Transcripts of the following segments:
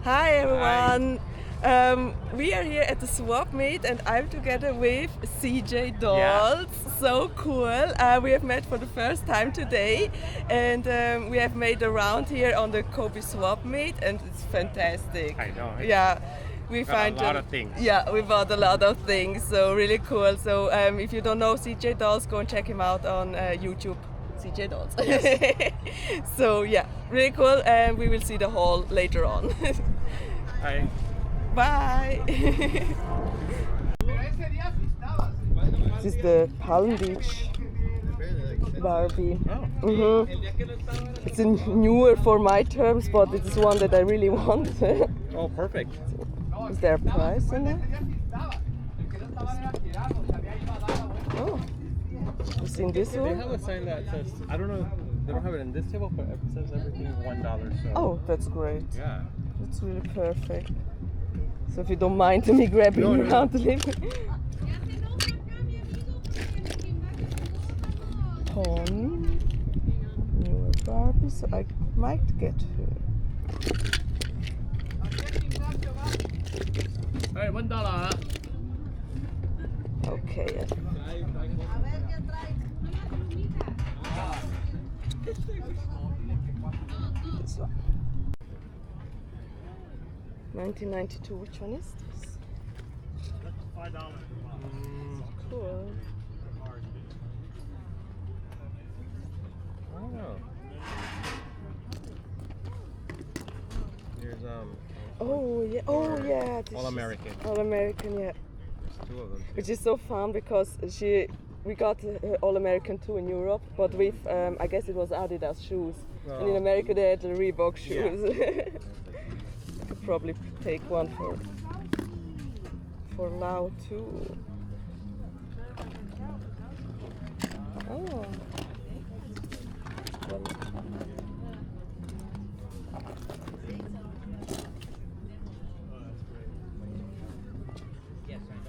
Hi everyone! We are here at the swap meet and I'm together with CJ Dolls. So cool! We have met for the first time today and we have made a round here on the Kobey swap meet and it's fantastic. I know. Yeah. We found a lot of things. Yeah, we bought a lot of things, so really cool. So if you don't know CJ Dolls, go and check him out on YouTube. CJ Dolls. Yes. So yeah, really cool, and we will see the haul later on. Hi. Bye. This is the Palm Beach Barbie. Oh. It's a newer for my terms, but it is one that I really want. Oh, perfect. Is there a price in it? Oh, you seen this They one? have a sign that says, I don't know, they don't have it in this table, but it says everything $1. So. Oh, that's great. Yeah. That's really perfect. So if you don't mind me grabbing No, no, around a little. Pony. Newer Barbie, so I might get her. Hey, $1. Okay. This one. 1992. Which one is this? $5. Cool. Oh. Here's Oh yeah. Oh yeah. this All is American. All American. Yeah. There's two of them. Which is so fun because we got All American too in Europe, but with I guess it was Adidas shoes, and in America they had the Reebok shoes. I could probably take one for Lau too. Oh.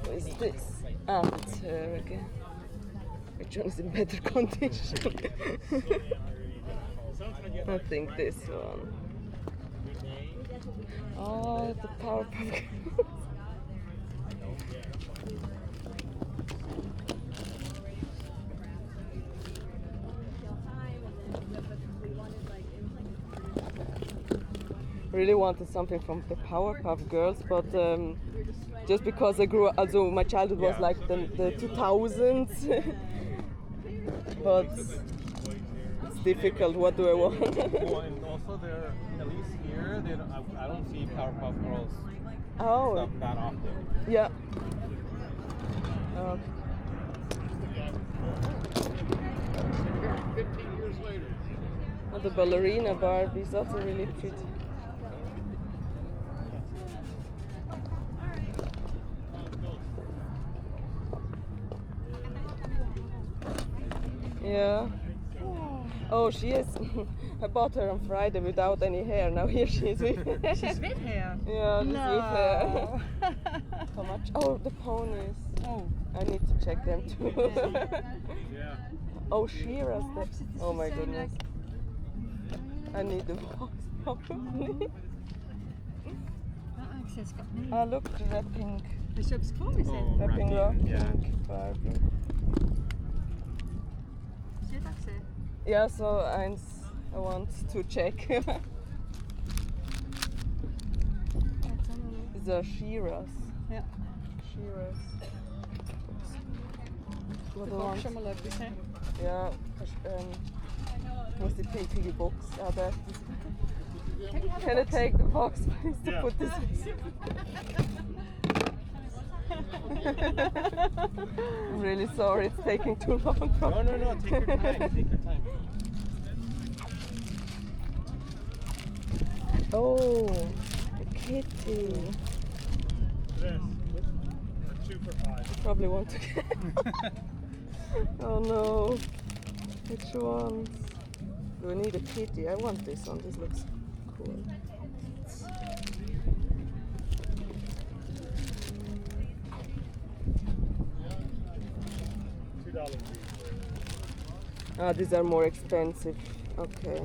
What is this? Ah, it's her again. Which one is in better condition? I think this one. Oh, the Powerpuff Girls. Really wanted something from the Powerpuff Girls, but just because I grew up, also my childhood was like the 2000s, but it's difficult. What do I want? Well, and also they're, at least here, I don't see Powerpuff Girls stuff that often. Yeah. 15 years later. And the ballerina Barbies, also really pretty. Yeah. Oh, she is. I bought her on Friday without any hair. Now here she is with She's with hair. Yeah, she's No. with hair. How much? Oh, the ponies. Oh. I need to check them too. Yeah. Oh, Shira's there. Oh my goodness. I need the box probably. Ah, look, the wrapping. De köps komiskt. Oh, Wrapping rock. yeah. Barbie. Shit också. Yeah, so I want to check. These are Shiras. Ja. Shiras. What De do I får want? som man löper sig. Yeah, what's the piggy box? There. Can I take the box, please, to put this? I'm really sorry, it's taking too long. No, take your time, take your time. Oh, a kitty. This, 2 for $5. Probably want to get. Oh no. Which ones? Do I need a kitty? I want this one. This looks cool. $2. Ah, these are more expensive. Okay.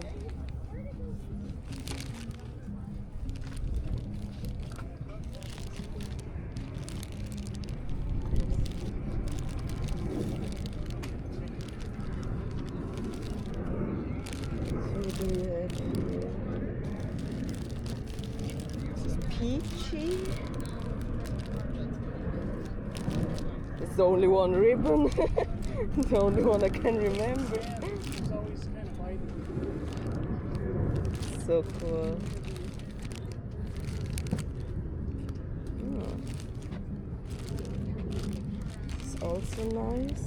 peachy. It's the only one ribbon. The only one I can remember. So cool. Oh. It's also nice.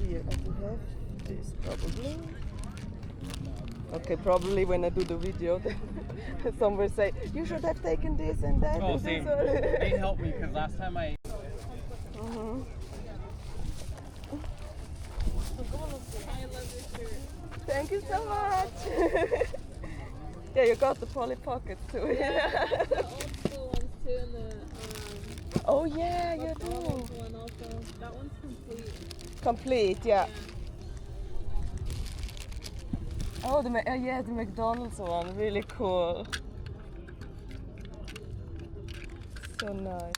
Here I will have this probably. Okay, probably when I do the video, some will say, you should have taken this and that. Oh, and same. this. They helped me because last time I... Thank you so much. Yeah, you got the Polly pockets too. Yeah, the old school ones too, and the Oh yeah, you orange do. one also. That one's complete. Complete, yeah. Oh, yeah, the McDonald's one, really cool. So nice.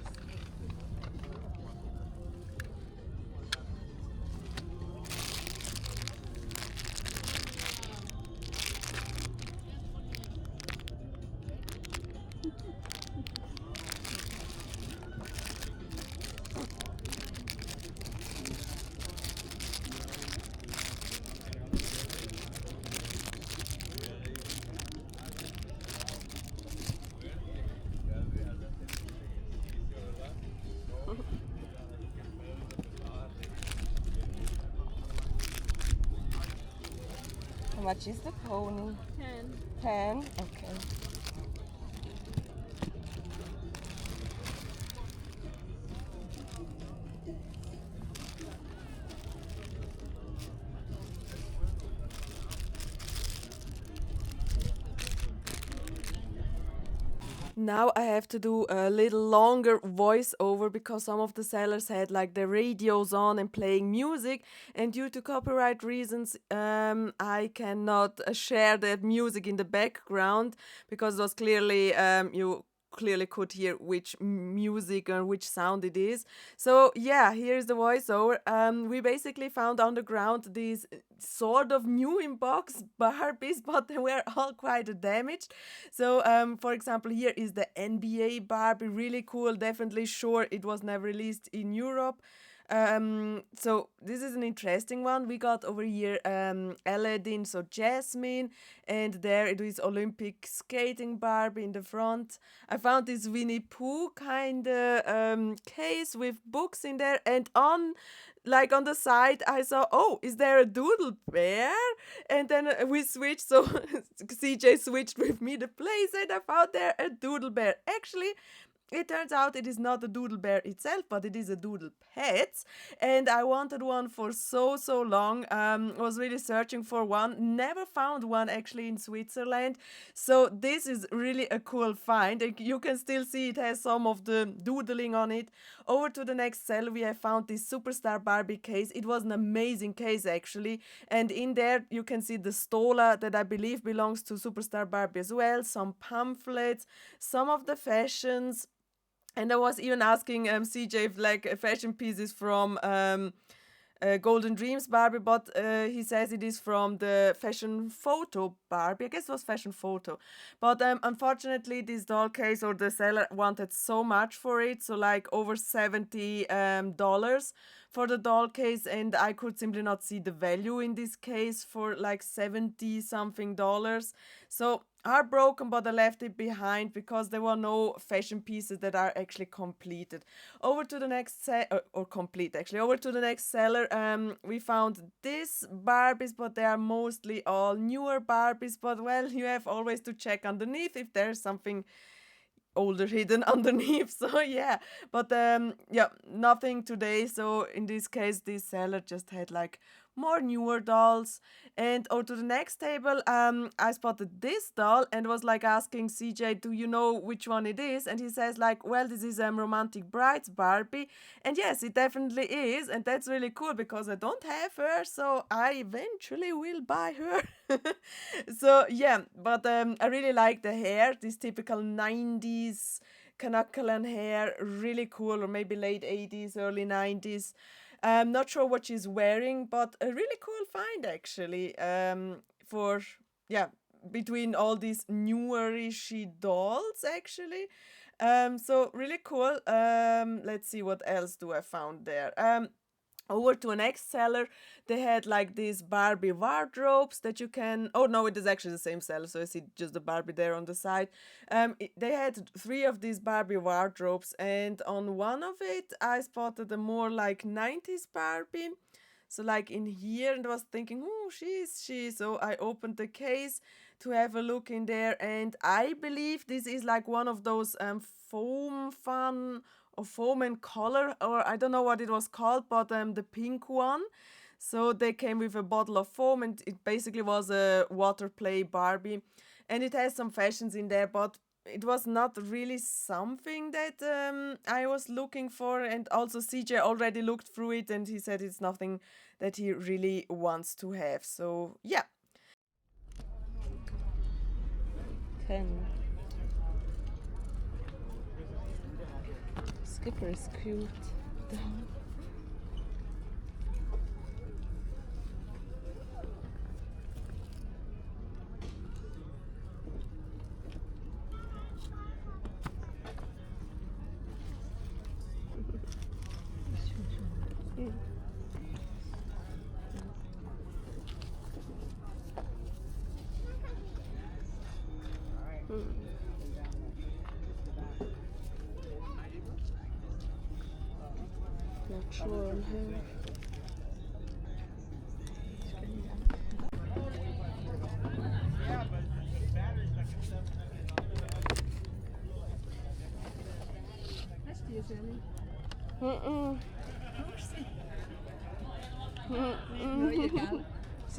How much is the pony? 10. 10? Okay. Now I have to do a little longer voiceover because some of the sellers had like their radios on and playing music, and due to copyright reasons I cannot share that music in the background because it was clearly you clearly could hear which music or which sound it is. So yeah, here's the voiceover. We basically found on the ground these sort of new in box Barbies, but they were all quite damaged. So for example, here is the NBA Barbie, really cool. Definitely sure it was never released in Europe. So this is an interesting one. We got over here Aladdin, so Jasmine, and there it is Olympic skating Barbie in the front. I found this Winnie Pooh kind of case with books in there, and on the side I saw, oh, is there a doodle bear? And then we switched, so CJ switched with me the place, and I found there a doodle bear. Actually, it turns out it is not a doodle bear itself, but it is a doodle pet, and I wanted one for so long. Was really searching for one, never found one actually in Switzerland. So this is really a cool find. You can still see it has some of the doodling on it. Over to the next cell, we have found this Superstar Barbie case. It was an amazing case actually, and in there you can see the Stola that I believe belongs to Superstar Barbie as well. Some pamphlets, some of the fashions. And I was even asking CJ if like fashion pieces from Golden Dreams Barbie, but he says it is from the fashion photo Barbie. I guess it was fashion photo. But unfortunately, this doll case or the seller wanted so much for it, so like over $70 for the doll case, and I could simply not see the value in this case for like 70 something dollars. So heartbroken, but I left it behind because there were no fashion pieces that are actually completed. Over to the next or complete actually. Over to the next seller, we found these Barbies, but they are mostly all newer Barbies. But well, you have always to check underneath if there's something older hidden underneath. So yeah, but yeah, nothing today. So in this case, this seller just had like more newer dolls. And over to the next table, I spotted this doll and was like asking CJ, do you know which one it is? And he says like, well, this is Romantic Brides Barbie. And yes, it definitely is, and that's really cool because I don't have her, so I eventually will buy her. So yeah, but I really like the hair, this typical 90s Kanakalan hair, really cool, or maybe late 80s, early 90s. I'm not sure what she's wearing, but a really cool find actually. For yeah, between all these newerishy dolls actually. So really cool. Let's see what else do I found there. Over to an next seller, they had like these Barbie wardrobes that you can. Oh no, it is actually the same seller, so I see just the Barbie there on the side. They had 3 of these Barbie wardrobes, and on one of it, I spotted a more like 90s Barbie. So like in here, and was thinking, oh, she's she. So I opened the case to have a look in there, and I believe this is like one of those foam fun or foam and color, or I don't know what it was called, but the pink one. So they came with a bottle of foam, and it basically was a water play Barbie, and it has some fashions in there, but it was not really something that I was looking for. And also CJ already looked through it, and he said it's nothing that he really wants to have. So yeah. 10. Skipper is cute. Not sure on her.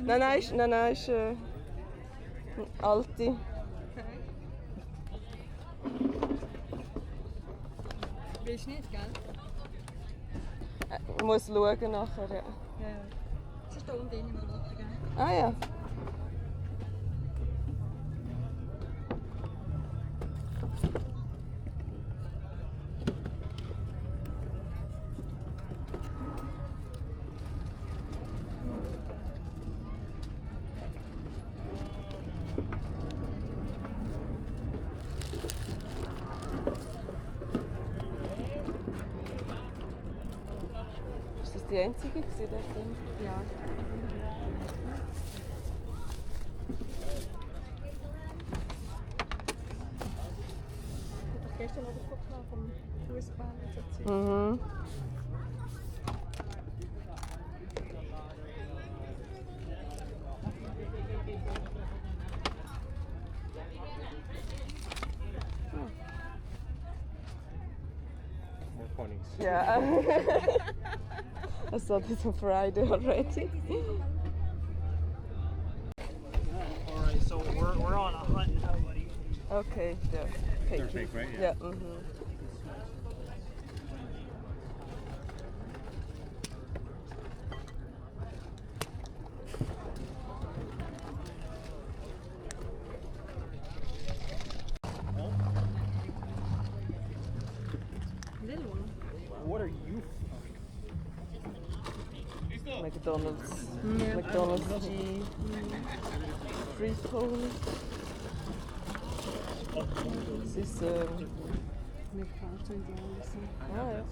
Nein, ist alte. Willst du nicht, gell? Ich muss schauen nachher, ja. Ja. Es ist da unten drin mal runter, gell? Ah ja. Ist das die einzige gewesen, dort drin? Ja. Ich habe gestern noch den Foto vom Fußball erzählt. Mhm. More ponies. Yeah. I saw this on Friday already. Alright, so we're on a hunt now, buddy. Okay, yeah. They're fake, right? Yeah. Mm-hmm. Little one. What are you? McDonald's. McDonald's G. Free pony. This is Mit Fahrzeugen alles. ah, ja.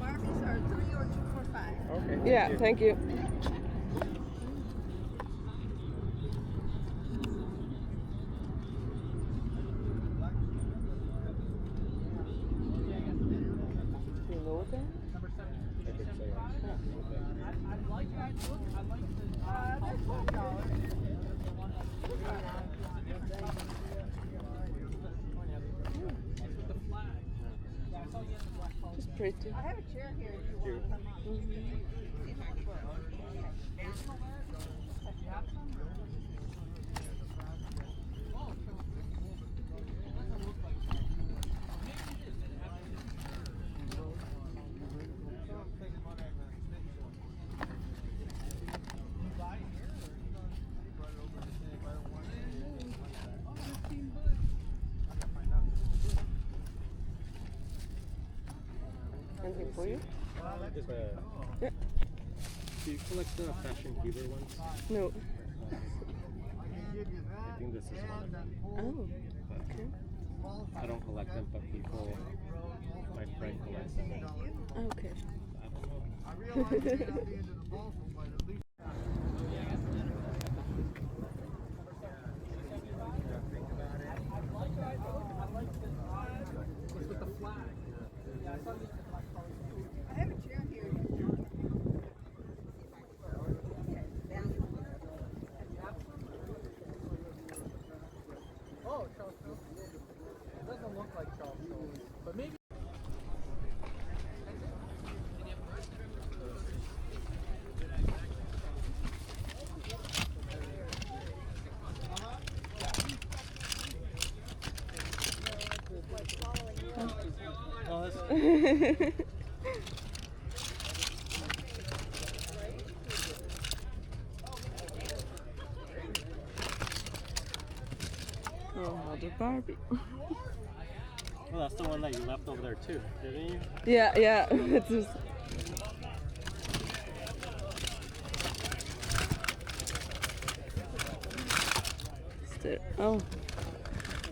Barbies are 3 or 2 for 5. Okay. Yeah, thank you. You know them? I could say I like that look. I like the flag. Yeah, I saw you had the black collar. Just pretty. pretty. I have a chair here if you want to come on. Anything for you? Yeah. Do you collect the fashion healer ones? No. I think this is one of them. Oh. But Okay. I don't collect them, but people, my friend collects them. Okay. I don't know. I have a chair here. Oh, Charles Schultz. It doesn't look like Charles Schultz, but maybe. Oh, that's Oh, another Barbie. well, that's the one that you left over there too, didn't you? Yeah, yeah. It's just... Still, oh.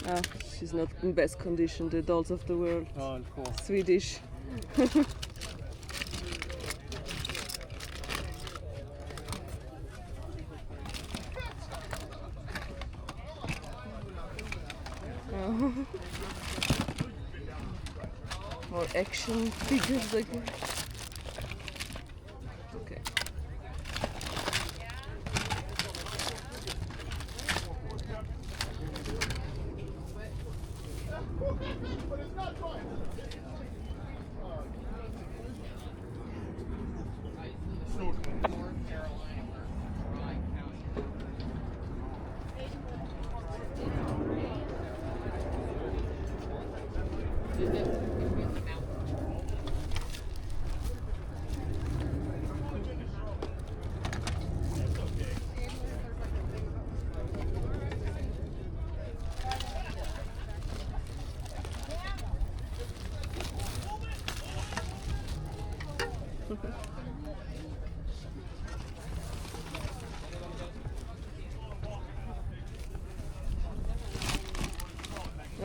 Oh, she's not in best condition, the dolls of the world. Oh, cool. Swedish. Oh. More action figures like okay.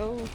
Oh.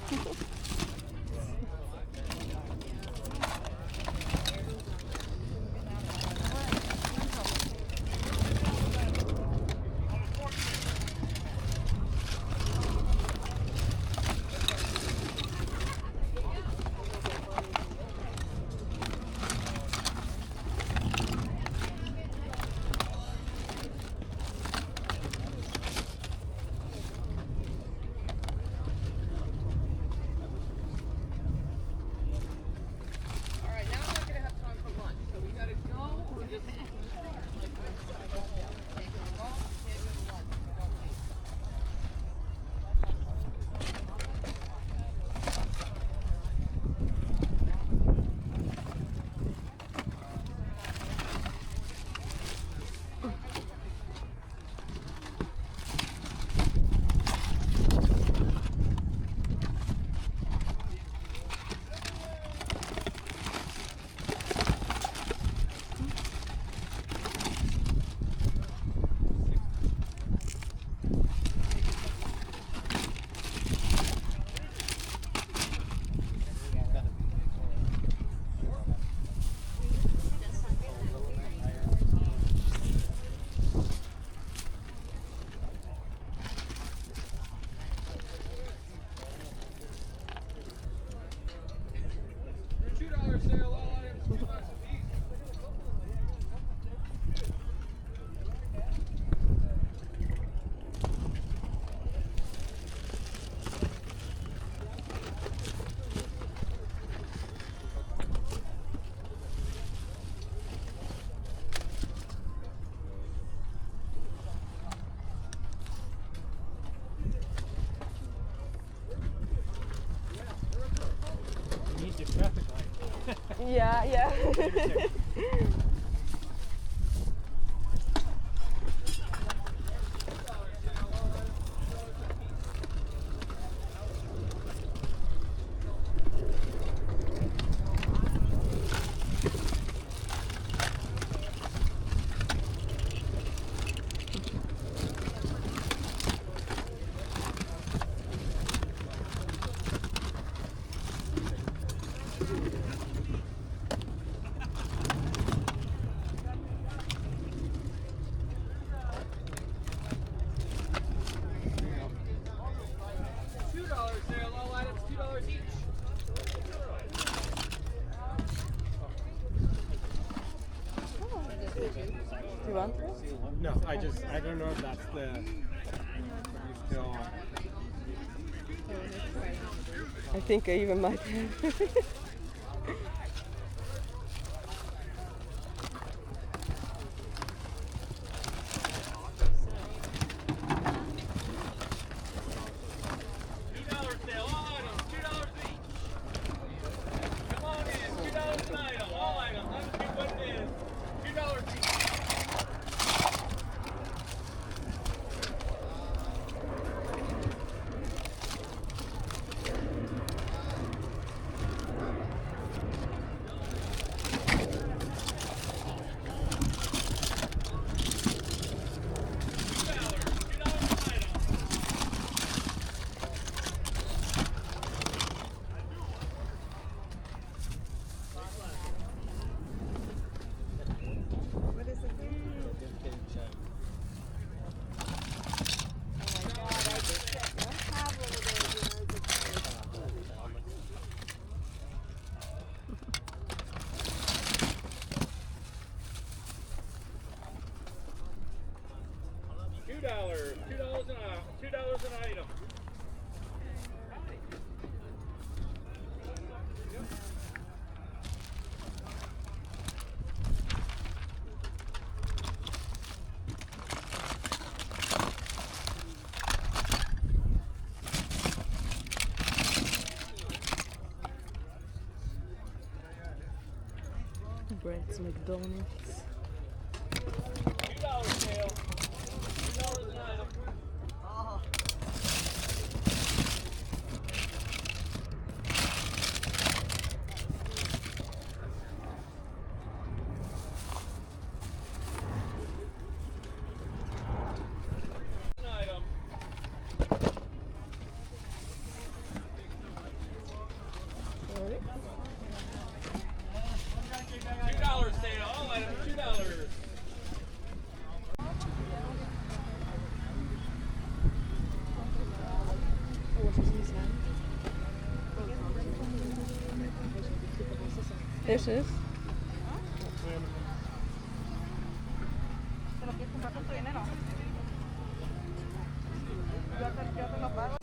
Yeah, yeah. Do you want this? No, I don't know if that's the. You still. I think I even might have. $2 an item. Brett's McDonald's. $2 sale. $2 an item. $2 sale. All items $2. This is. ¿Te lo quieres comprar con tu dinero? Yo te lo pago.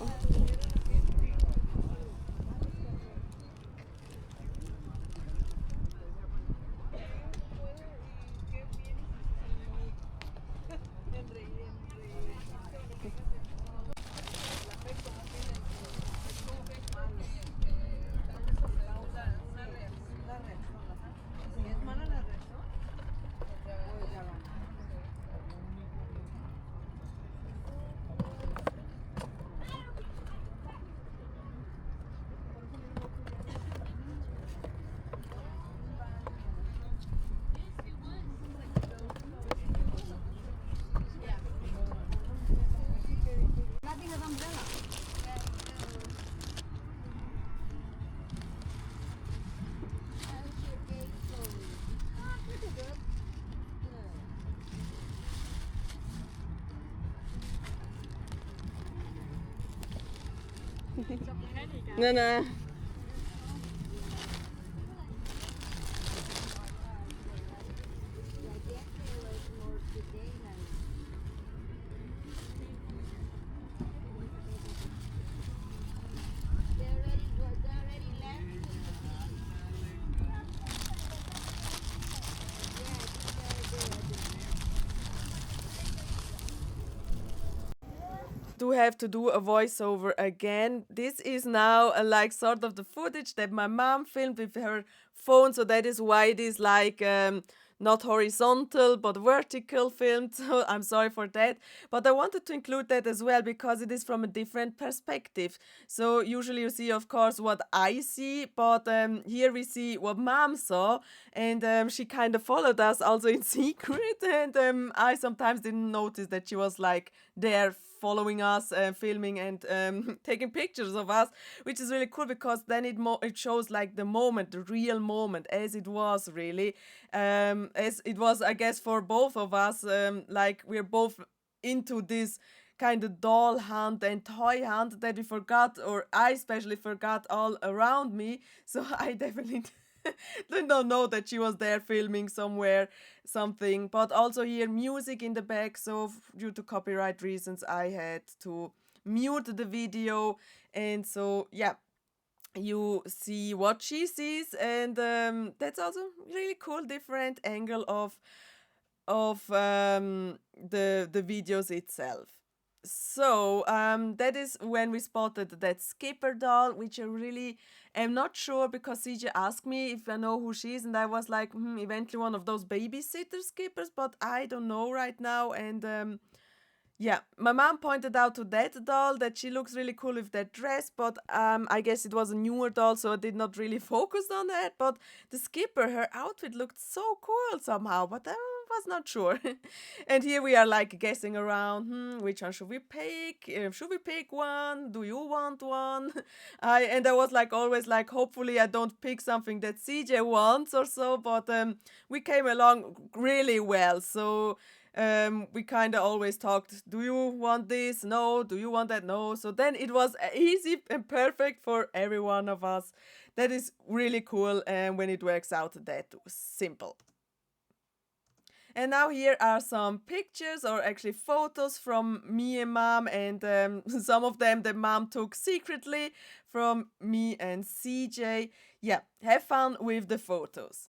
No, no. do have to do a voiceover again. This is now like sort of the footage that my mom filmed with her phone, so that is why it is like not horizontal but vertical filmed, so I'm sorry for that. But I wanted to include that as well because it is from a different perspective. So usually you see, of course, what I see, but here we see what mom saw, and she kind of followed us also in secret, and I sometimes didn't notice that she was like there following us, filming and taking pictures of us, which is really cool because then it shows like the moment, the real moment, as it was really, as it was, I guess, for both of us. Like we're both into this kind of doll hunt and toy hunt that we forgot, or I especially forgot all around me. So I definitely did not know that she was there filming somewhere something. But also here music in the back, so due to copyright reasons I had to mute the video, and so yeah, you see what she sees, and that's also really cool different angle of the videos itself. So that is when we spotted that skipper doll, which I really am not sure because CJ asked me if I know who she is, and I was like, eventually one of those babysitter skippers, but I don't know right now. And yeah, my mom pointed out to that doll that she looks really cool with that dress, but I guess it was a newer doll, so I did not really focus on that. But the skipper, her outfit looked so cool somehow, but I was not sure. And here we are like guessing around, which one should we pick? Should we pick one? Do you want one? I was like always like, hopefully I don't pick something that CJ wants or so, but we came along really well, so we kind of always talked, do you want this? No. Do you want that? No. So then it was easy and perfect for every one of us. That is really cool, and when it works out that simple. And now here are some pictures, or actually photos, from me and mom, and some of them that mom took secretly from me and CJ. Yeah, have fun with the photos.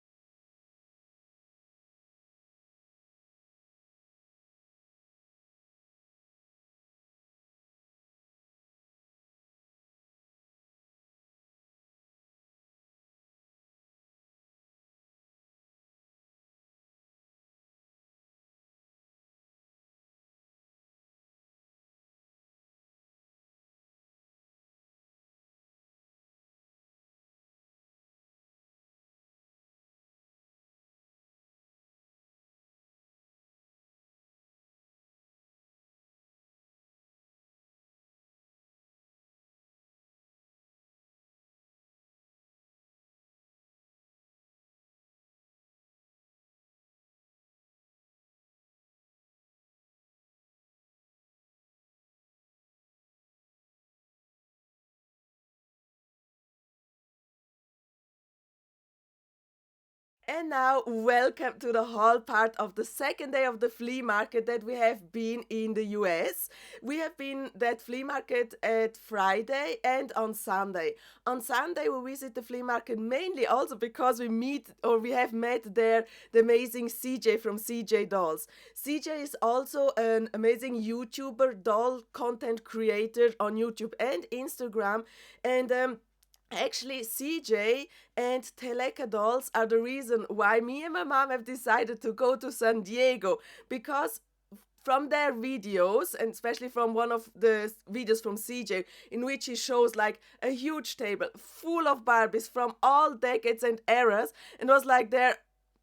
And now, welcome to the whole part of the second day of the flea market that we have been in the US. We have been that flea market at Friday and on Sunday. On Sunday, we visit the flea market mainly also because we have met there the amazing CJ from CJ Dolls. CJ is also an amazing YouTuber, doll content creator on YouTube and Instagram, and actually, CJ and Teleka Dolls are the reason why me and my mom have decided to go to San Diego, because from their videos, and especially from one of the videos from CJ, in which he shows like a huge table full of Barbies from all decades and eras, and was like there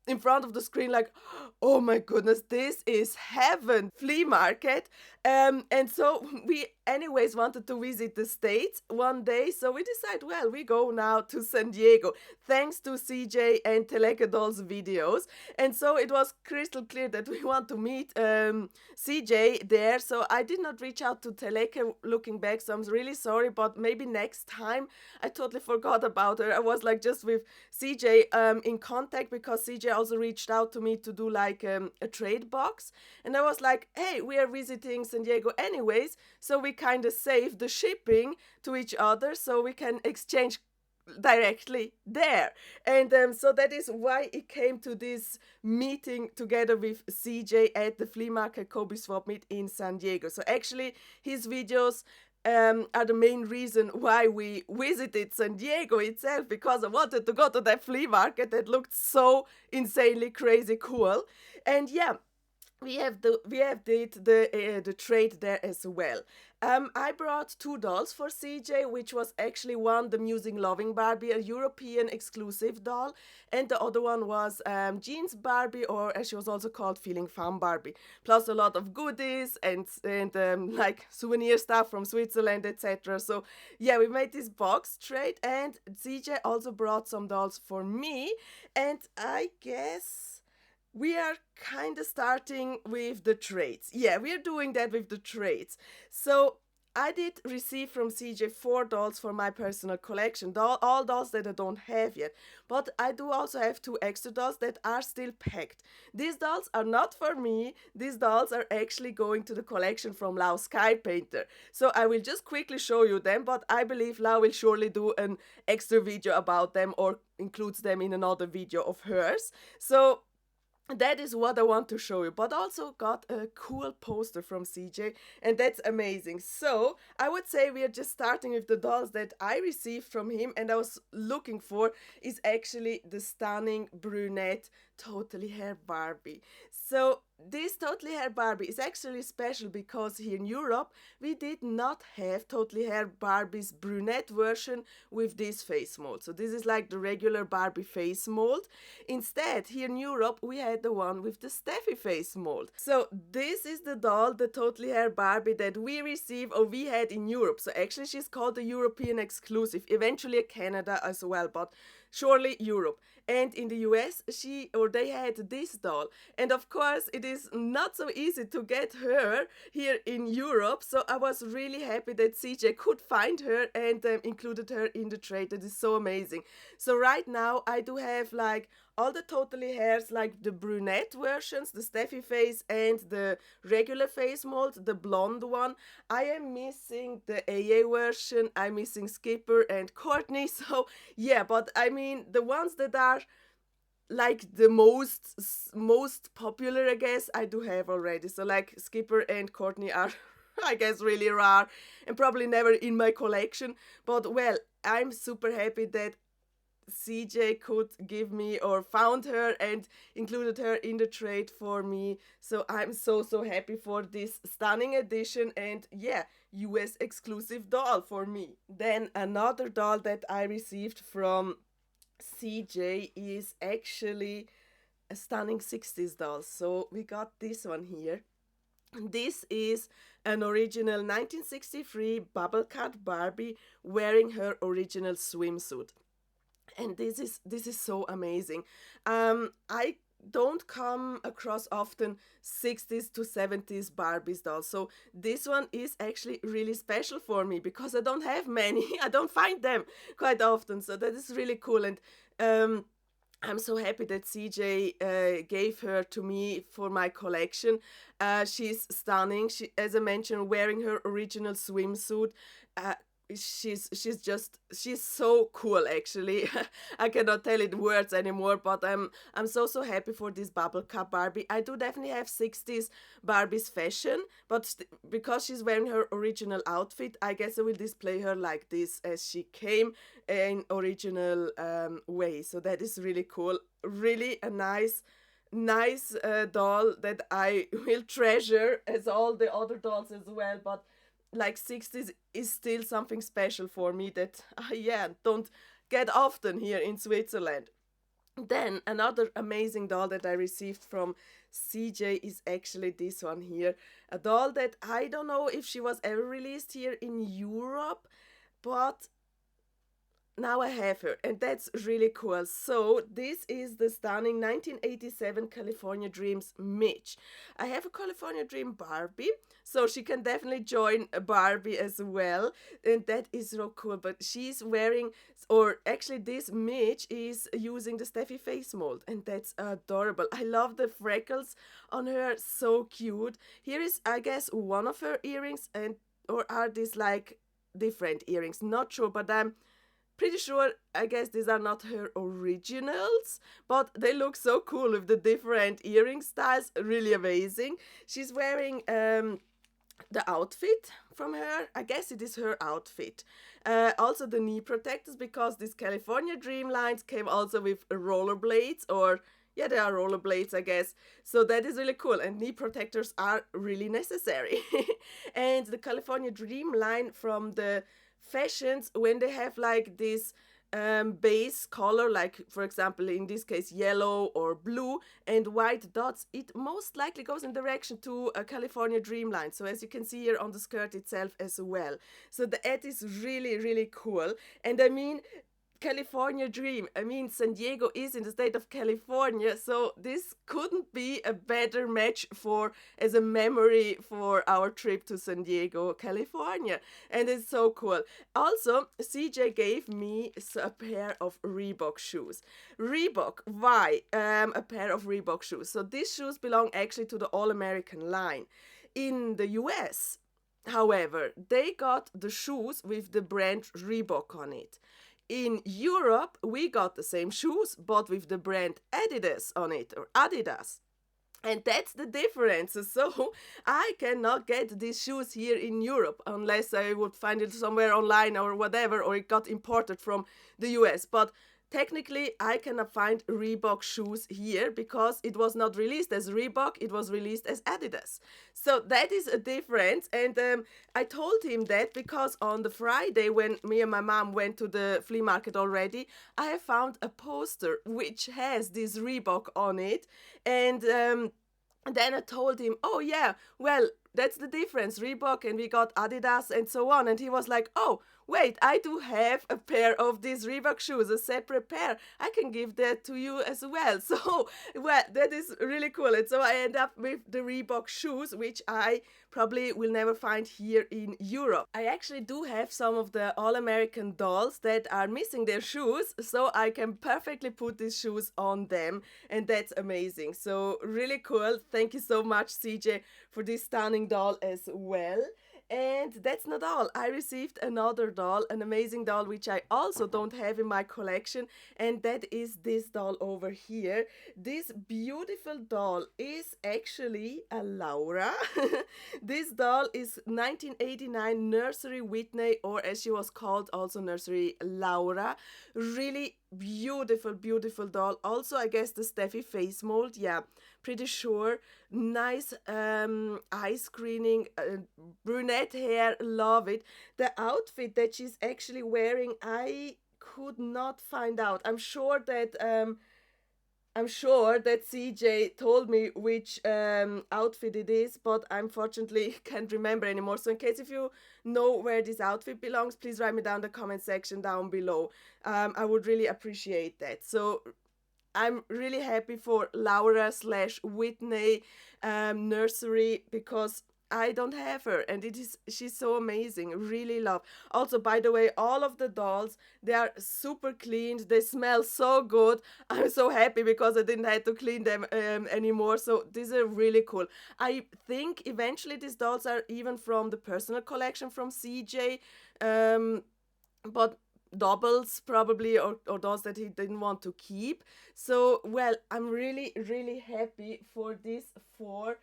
in front of the screen like, oh my goodness, this is heaven, flea market. And so we anyways wanted to visit the States one day, so we decided, well, we go now to San Diego thanks to CJ and Teleka Doll's videos. And so it was crystal clear that we want to meet CJ there, so I did not reach out to Teleka looking back, so I'm really sorry, but maybe next time. I totally forgot about her. I was like just with CJ in contact, because CJ also reached out to me to do like a trade box, and I was like, hey, we are visiting San Diego anyways, so we kind of save the shipping to each other, so we can exchange directly there. And so that is why it came to this meeting together with CJ at the flea market Kobey Swap Meet in San Diego. So actually his videos are the main reason why we visited San Diego itself, because I wanted to go to that flea market that looked so insanely crazy cool. And yeah, we have the trade there as well. I brought two dolls for CJ, which was actually one, the Musing Loving Barbie, a European exclusive doll, and the other one was Jeans Barbie, or as she was also called, Feeling Fun Barbie. Plus a lot of goodies and like souvenir stuff from Switzerland, etc. So yeah, we made this box trade, and CJ also brought some dolls for me, and I guess we are kind of starting with the trades. Yeah, we are doing that with the trades. So I did receive from CJ 4 dolls for my personal collection, all dolls that I don't have yet. But I do also have 2 extra dolls that are still packed. These dolls are not for me. These dolls are actually going to the collection from Lau Sky Painter. So I will just quickly show you them, but I believe Lau will surely do an extra video about them or includes them in another video of hers. So that is what I want to show you, but also got a cool poster from CJ, and that's amazing. So I would say we are just starting with the dolls that I received from him, and I was looking for is actually the stunning brunette totally hair Barbie. So this totally hair Barbie is actually special because here in Europe we did not have totally hair Barbie's brunette version with this face mold. So this is like the regular Barbie face mold. Instead, here in Europe we had the one with the Steffi face mold. So this is the doll, the totally hair Barbie that we received or we had in Europe. So actually she's called the European exclusive, eventually a Canada as well, but surely Europe. And in the US, they had this doll. And of course, it is not so easy to get her here in Europe. So I was really happy that CJ could find her and included her in the trade. That is so amazing. So right now, I do have like all the totally hairs, like the brunette versions, the Steffi face and the regular face mold, the blonde one. I am missing the AA version. I'm missing Skipper and Courtney. So yeah, but I mean, the ones that are like the most popular, I guess, I do have already. So like Skipper and Courtney are I guess really rare and probably never in my collection. But well, I'm super happy that CJ could give me or found her and included her in the trade for me. So I'm so happy for this stunning edition and yeah, US exclusive doll for me. Then another doll that I received from CJ is actually a stunning 60s doll. So we got this one here. This is an original 1963 bubble cut Barbie wearing her original swimsuit. And this is so amazing. I don't come across often 60s to 70s Barbies dolls. So this one is actually really special for me because I don't have many. I don't find them quite often. So that is really cool. And I'm so happy that CJ gave her to me for my collection. She's stunning. She, as I mentioned, wearing her original swimsuit. She's so cool actually. I cannot tell it words anymore, but I'm so happy for this bubble cup Barbie. I do definitely have 60s Barbie's fashion, but because she's wearing her original outfit, I guess I will display her like this as she came in original way. So that is really cool. Really a nice doll that I will treasure as all the other dolls as well, but like 60s is still something special for me that don't get often here in Switzerland. Then another amazing doll that I received from CJ is actually this one here, a doll that I don't know if she was ever released here in Europe, but now I have her, and that's really cool. So this is the stunning 1987 California Dreams Mitch. I have a California Dream Barbie, so she can definitely join a Barbie as well, and that is so cool. But she's wearing, or actually this Mitch is using the Steffi face mold, and that's adorable. I love the freckles on her, so cute. Here is, I guess, one of her earrings, and or are these like different earrings? Not sure, but pretty sure, I guess these are not her originals, but they look so cool with the different earring styles. Really amazing. She's wearing the outfit from her. I guess it is her outfit. Also the knee protectors, because these California Dreamlines came also with rollerblades, or yeah, they are rollerblades, I guess. So that is really cool, and knee protectors are really necessary. And the California Dreamline from the fashions, when they have like this base color, like for example in this case yellow or blue and white dots, it most likely goes in direction to a California Dreamline. So as you can see here on the skirt itself as well. So that is really, really cool. And I mean, California dream. I mean, San Diego is in the state of California, so this couldn't be a better match for as a memory for our trip to San Diego, California. And it's so cool. Also, CJ gave me a pair of Reebok shoes. Reebok, why a pair of Reebok shoes? So these shoes belong actually to the All-American line. In the US, however, they got the shoes with the brand Reebok on it. In Europe, we got the same shoes, but with the brand Adidas on it, or Adidas. And that's the difference. So I cannot get these shoes here in Europe unless I would find it somewhere online or whatever, or it got imported from the US. But technically, I cannot find Reebok shoes here because it was not released as Reebok, it was released as Adidas. So that is a difference. And I told him that because on the Friday when me and my mom went to the flea market already, I have found a poster which has this Reebok on it. And then I told him, oh yeah, well, that's the difference, Reebok, and we got Adidas and so on. And he was like, oh, wait, I do have a pair of these Reebok shoes, a separate pair. I can give that to you as well. So, well, that is really cool. And so I end up with the Reebok shoes, which I probably will never find here in Europe. I actually do have some of the All-American dolls that are missing their shoes, so I can perfectly put these shoes on them, and that's amazing. So really cool. Thank you so much, CJ, for this stunning doll as well. And that's not all. I received another doll, an amazing doll, which I also don't have in my collection, and that is this doll over here. This beautiful doll is actually a Laura. This doll is 1989 Nursery Whitney, or as she was called, also Nursery Laura. Really beautiful, beautiful doll. Also, I guess the Steffi face mold, yeah, pretty sure. Nice eye screening, brunette hair, love it. The outfit that she's actually wearing, I could not find out. I'm sure that CJ told me which outfit it is, but I unfortunately can't remember anymore. So in case if you know where this outfit belongs, please write me down in the comment section down below. I would really appreciate that. So I'm really happy for Laura / Whitney nursery, because I don't have her, and she's so amazing. Really love. Also, by the way, all of the dolls, they are super cleaned. They smell so good. I'm so happy because I didn't have to clean them anymore. So these are really cool. I think eventually these dolls are even from the personal collection from CJ, but doubles probably, or dolls that he didn't want to keep. So well, I'm really, really happy for these 4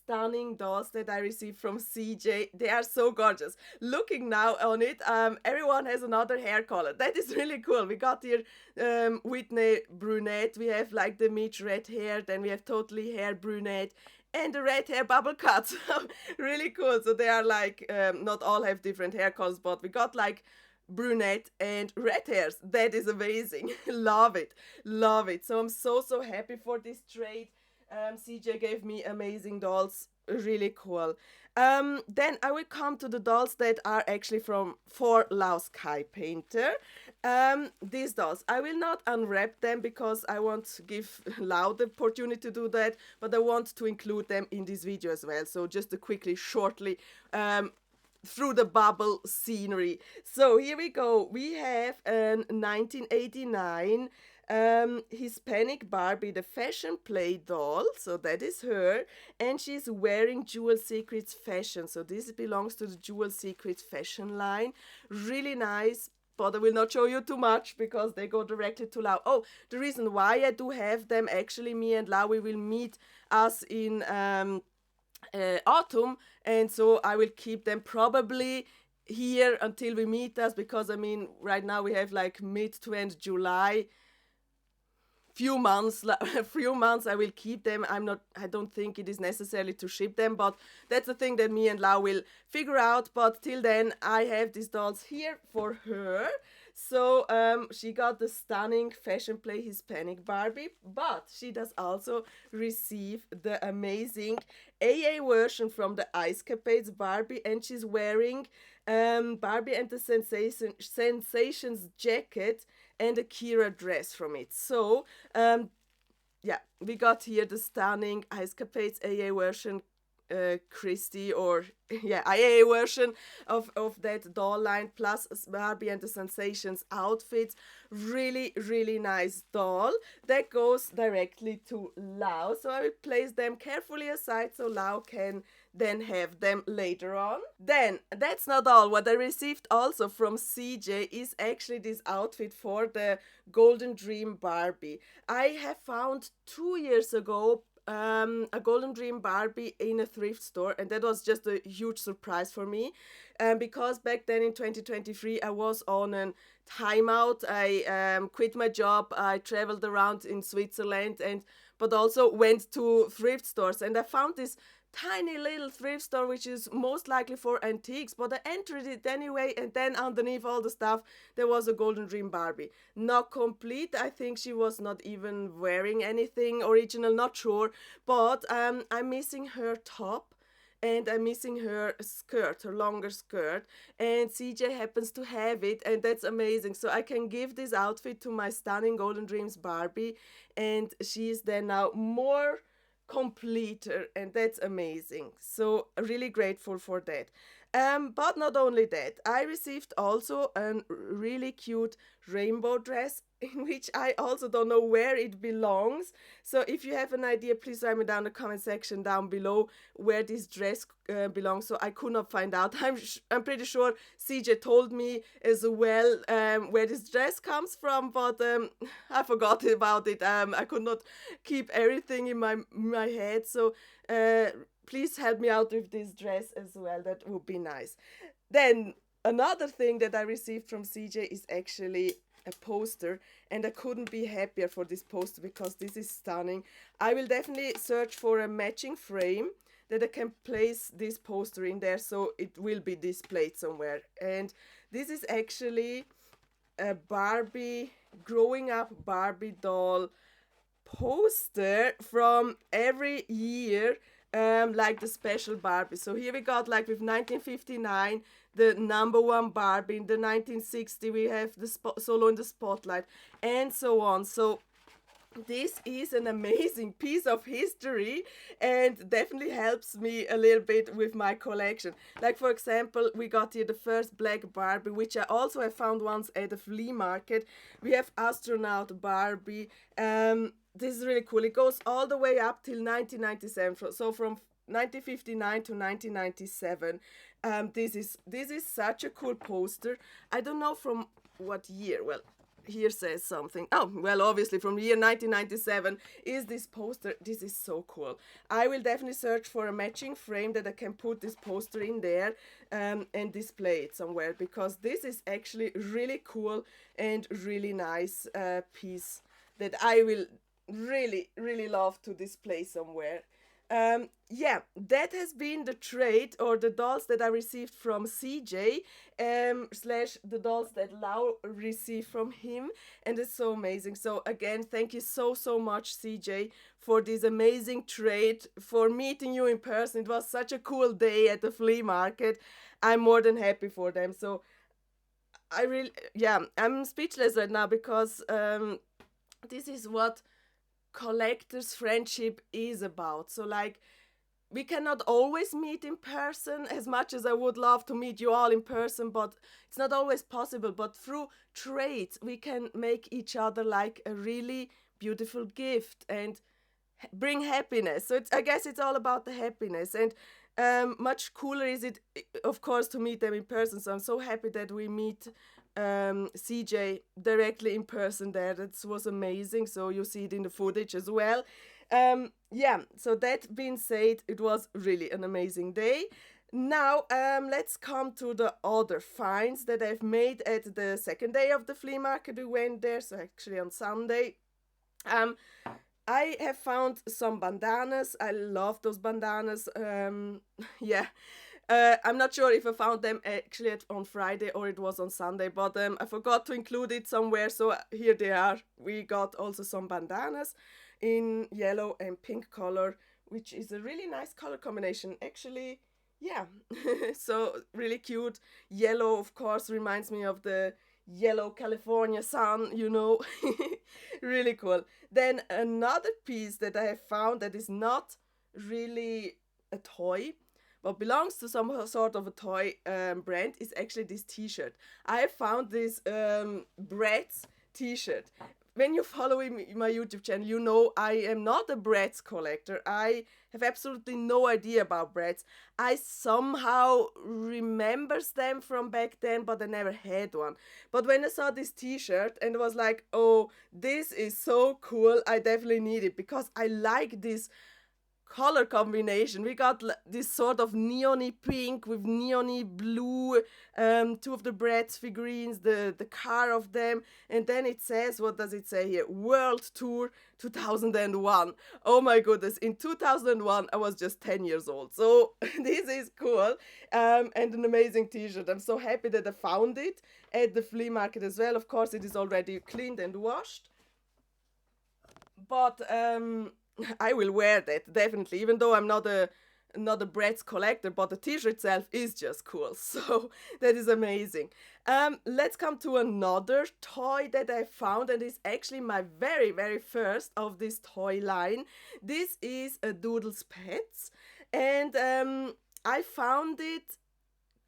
stunning dolls that I received from CJ. They are so gorgeous. Looking now on it, everyone has another hair color. That is really cool. We got here Whitney brunette, we have like the Mitch red hair, then we have totally hair brunette, and the red hair bubble cuts. Really cool. So they are like, not all have different hair colors, but we got like brunette and red hairs. That is amazing. Love it, love it. So I'm so happy for this trade. CJ gave me amazing dolls. Really cool. Then I will come to the dolls that are actually for Lau Sky Painter. These dolls, I will not unwrap them because I want to give Lau the opportunity to do that, but I want to include them in this video as well. So just to quickly, shortly through the bubble scenery. So here we go. We have an 1989 Hispanic Barbie, the fashion play doll. So that is her, and she's wearing Jewel Secrets fashion. So this belongs to the Jewel Secrets fashion line. Really nice but I will not show you too much because they go directly to Lau. Oh, the reason why I do have them, actually, me and Lau, we will meet us in autumn, and so I will keep them probably here until we meet us, because I mean right now we have like mid to end July. Few months I will keep them. I don't think it is necessary to ship them, but that's the thing that me and Lau will figure out. But till then, I have these dolls here for her. So she got the stunning Fashion Play Hispanic Barbie, but she does also receive the amazing AA version from the Icecapades Barbie, and she's wearing Barbie and the Sensations jacket and a Kira dress from it. So yeah, we got here the stunning Icecapades AA version, Christie, or yeah, IA version of that doll line, plus Barbie and the Sensations outfits. Really, really nice doll that goes directly to Lau. So I will place them carefully aside so Lau can then have them later on. Then, that's not all. What I received also from CJ is actually this outfit for the Golden Dream Barbie. I have found 2 years ago a Golden Dream Barbie in a thrift store, and that was just a huge surprise for me, because back then in 2023 I was on a timeout. I quit my job, I traveled around in Switzerland, but also went to thrift stores, and I found this tiny little thrift store which is most likely for antiques, but I entered it anyway, and then underneath all the stuff there was a Golden Dream Barbie. Not complete, I think she was not even wearing anything original, not sure, but I'm missing her top and I'm missing her skirt, her longer skirt, and CJ happens to have it, and that's amazing. So I can give this outfit to my stunning Golden Dreams Barbie, and she is then now more completer, and that's amazing. So really grateful for that. But not only that, I received also a really cute rainbow dress in which I also don't know where it belongs. So if you have an idea, please write me down in the comment section down below where this dress belongs. So I could not find out. I'm pretty sure CJ told me as well where this dress comes from, but I forgot about it. I could not keep everything in my head. So please help me out with this dress as well. That would be nice. Then another thing that I received from CJ is actually a poster, and I couldn't be happier for this poster because this is stunning. I will definitely search for a matching frame that I can place this poster in there, so it will be displayed somewhere. And this is actually a Barbie, growing up Barbie doll poster from every year, like the special Barbie. So here we got, like, with 1959 the #1 Barbie, in the 1960 we have the Solo in the Spotlight, and so on. So this is an amazing piece of history and definitely helps me a little bit with my collection. Like, for example, we got here the first black Barbie, which I also have found once at a flea market. We have Astronaut Barbie. This is really cool. It goes all the way up till 1997. So from 1959 to 1997. This is such a cool poster. I don't know from what year. Well, here says something. Oh, well, obviously from the year 1997 is this poster. This is so cool. I will definitely search for a matching frame that I can put this poster in there and display it somewhere, because this is actually really cool and really nice piece that I will really, really love to display somewhere. Yeah, that has been the trade, or the dolls that I received from CJ, slash the dolls that Lau received from him, and it's so amazing. So again, thank you so much, CJ, for this amazing trade, for meeting you in person. It was such a cool day at the flea market. I'm more than happy for them. So I'm speechless right now, because this is what collectors' friendship is about. So, like, we cannot always meet in person, as much as I would love to meet you all in person, but it's not always possible. But through trades we can make each other like a really beautiful gift and bring happiness. So I guess it's all about the happiness, and much cooler is it, of course, to meet them in person. So I'm so happy that we meet CJ directly in person there. That was amazing. So you see it in the footage as well. Yeah, so that being said, it was really an amazing day. Now, let's come to the other finds that I've made at the second day of the flea market. We went there, so actually on Sunday. I have found some bandanas. I love those bandanas. Yeah. I'm not sure if I found them actually on Friday or it was on Sunday, but I forgot to include it somewhere, so here they are. We got also some bandanas in yellow and pink color, which is a really nice color combination. Actually, yeah, so really cute. Yellow, of course, reminds me of the yellow California sun, you know. Really cool. Then another piece that I have found that is not really a toy, but belongs to some sort of a toy brand, is actually this t-shirt. I found this Bratz t-shirt. When you follow my YouTube channel, you know I am not a Bratz collector. I have absolutely no idea about Bratz. I somehow remembers them from back then, but I never had one. But when I saw this t-shirt and was like, oh, this is so cool, I definitely need it because I like this color combination. We got this sort of neony pink with neony blue, two of the Bratz figurines, the car of them, and then it says, what does it say here? World Tour 2001. Oh my goodness, in 2001 I was just 10 years old, so this is cool, and an amazing t-shirt. I'm so happy that I found it at the flea market as well. Of course it is already cleaned and washed, but I will wear that definitely, even though I'm not a Bratz collector, but the t-shirt itself is just cool. So that is amazing. Let's come to another toy that I found, and it's actually my very first of this toy line. This is a Doodle's Pets, and I found it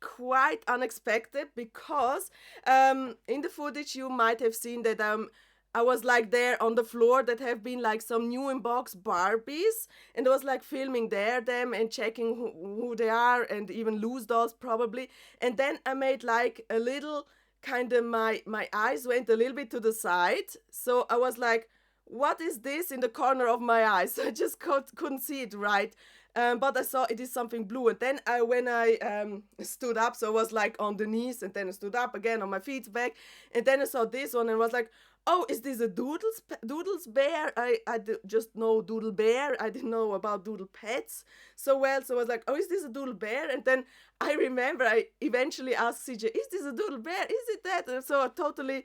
quite unexpected because in the footage you might have seen that I was like there on the floor that have been like some new in box Barbies, and I was like filming them and checking who they are, and even loose dolls probably. And then I made like a little kind of, my eyes went a little bit to the side, so I was like, what is this in the corner of my eye? So I just couldn't see it right. But I saw it is something blue, and then when I stood up, so I was like on the knees, and then I stood up again on my feet back, and then I saw this one and was like, oh, is this a Doodle's bear? I just know Doodle Bear. I didn't know about Doodle Pets so well. So I was like, oh, is this a Doodle Bear? And then I remember I eventually asked CJ, is this a Doodle Bear? Is it that? And so I totally,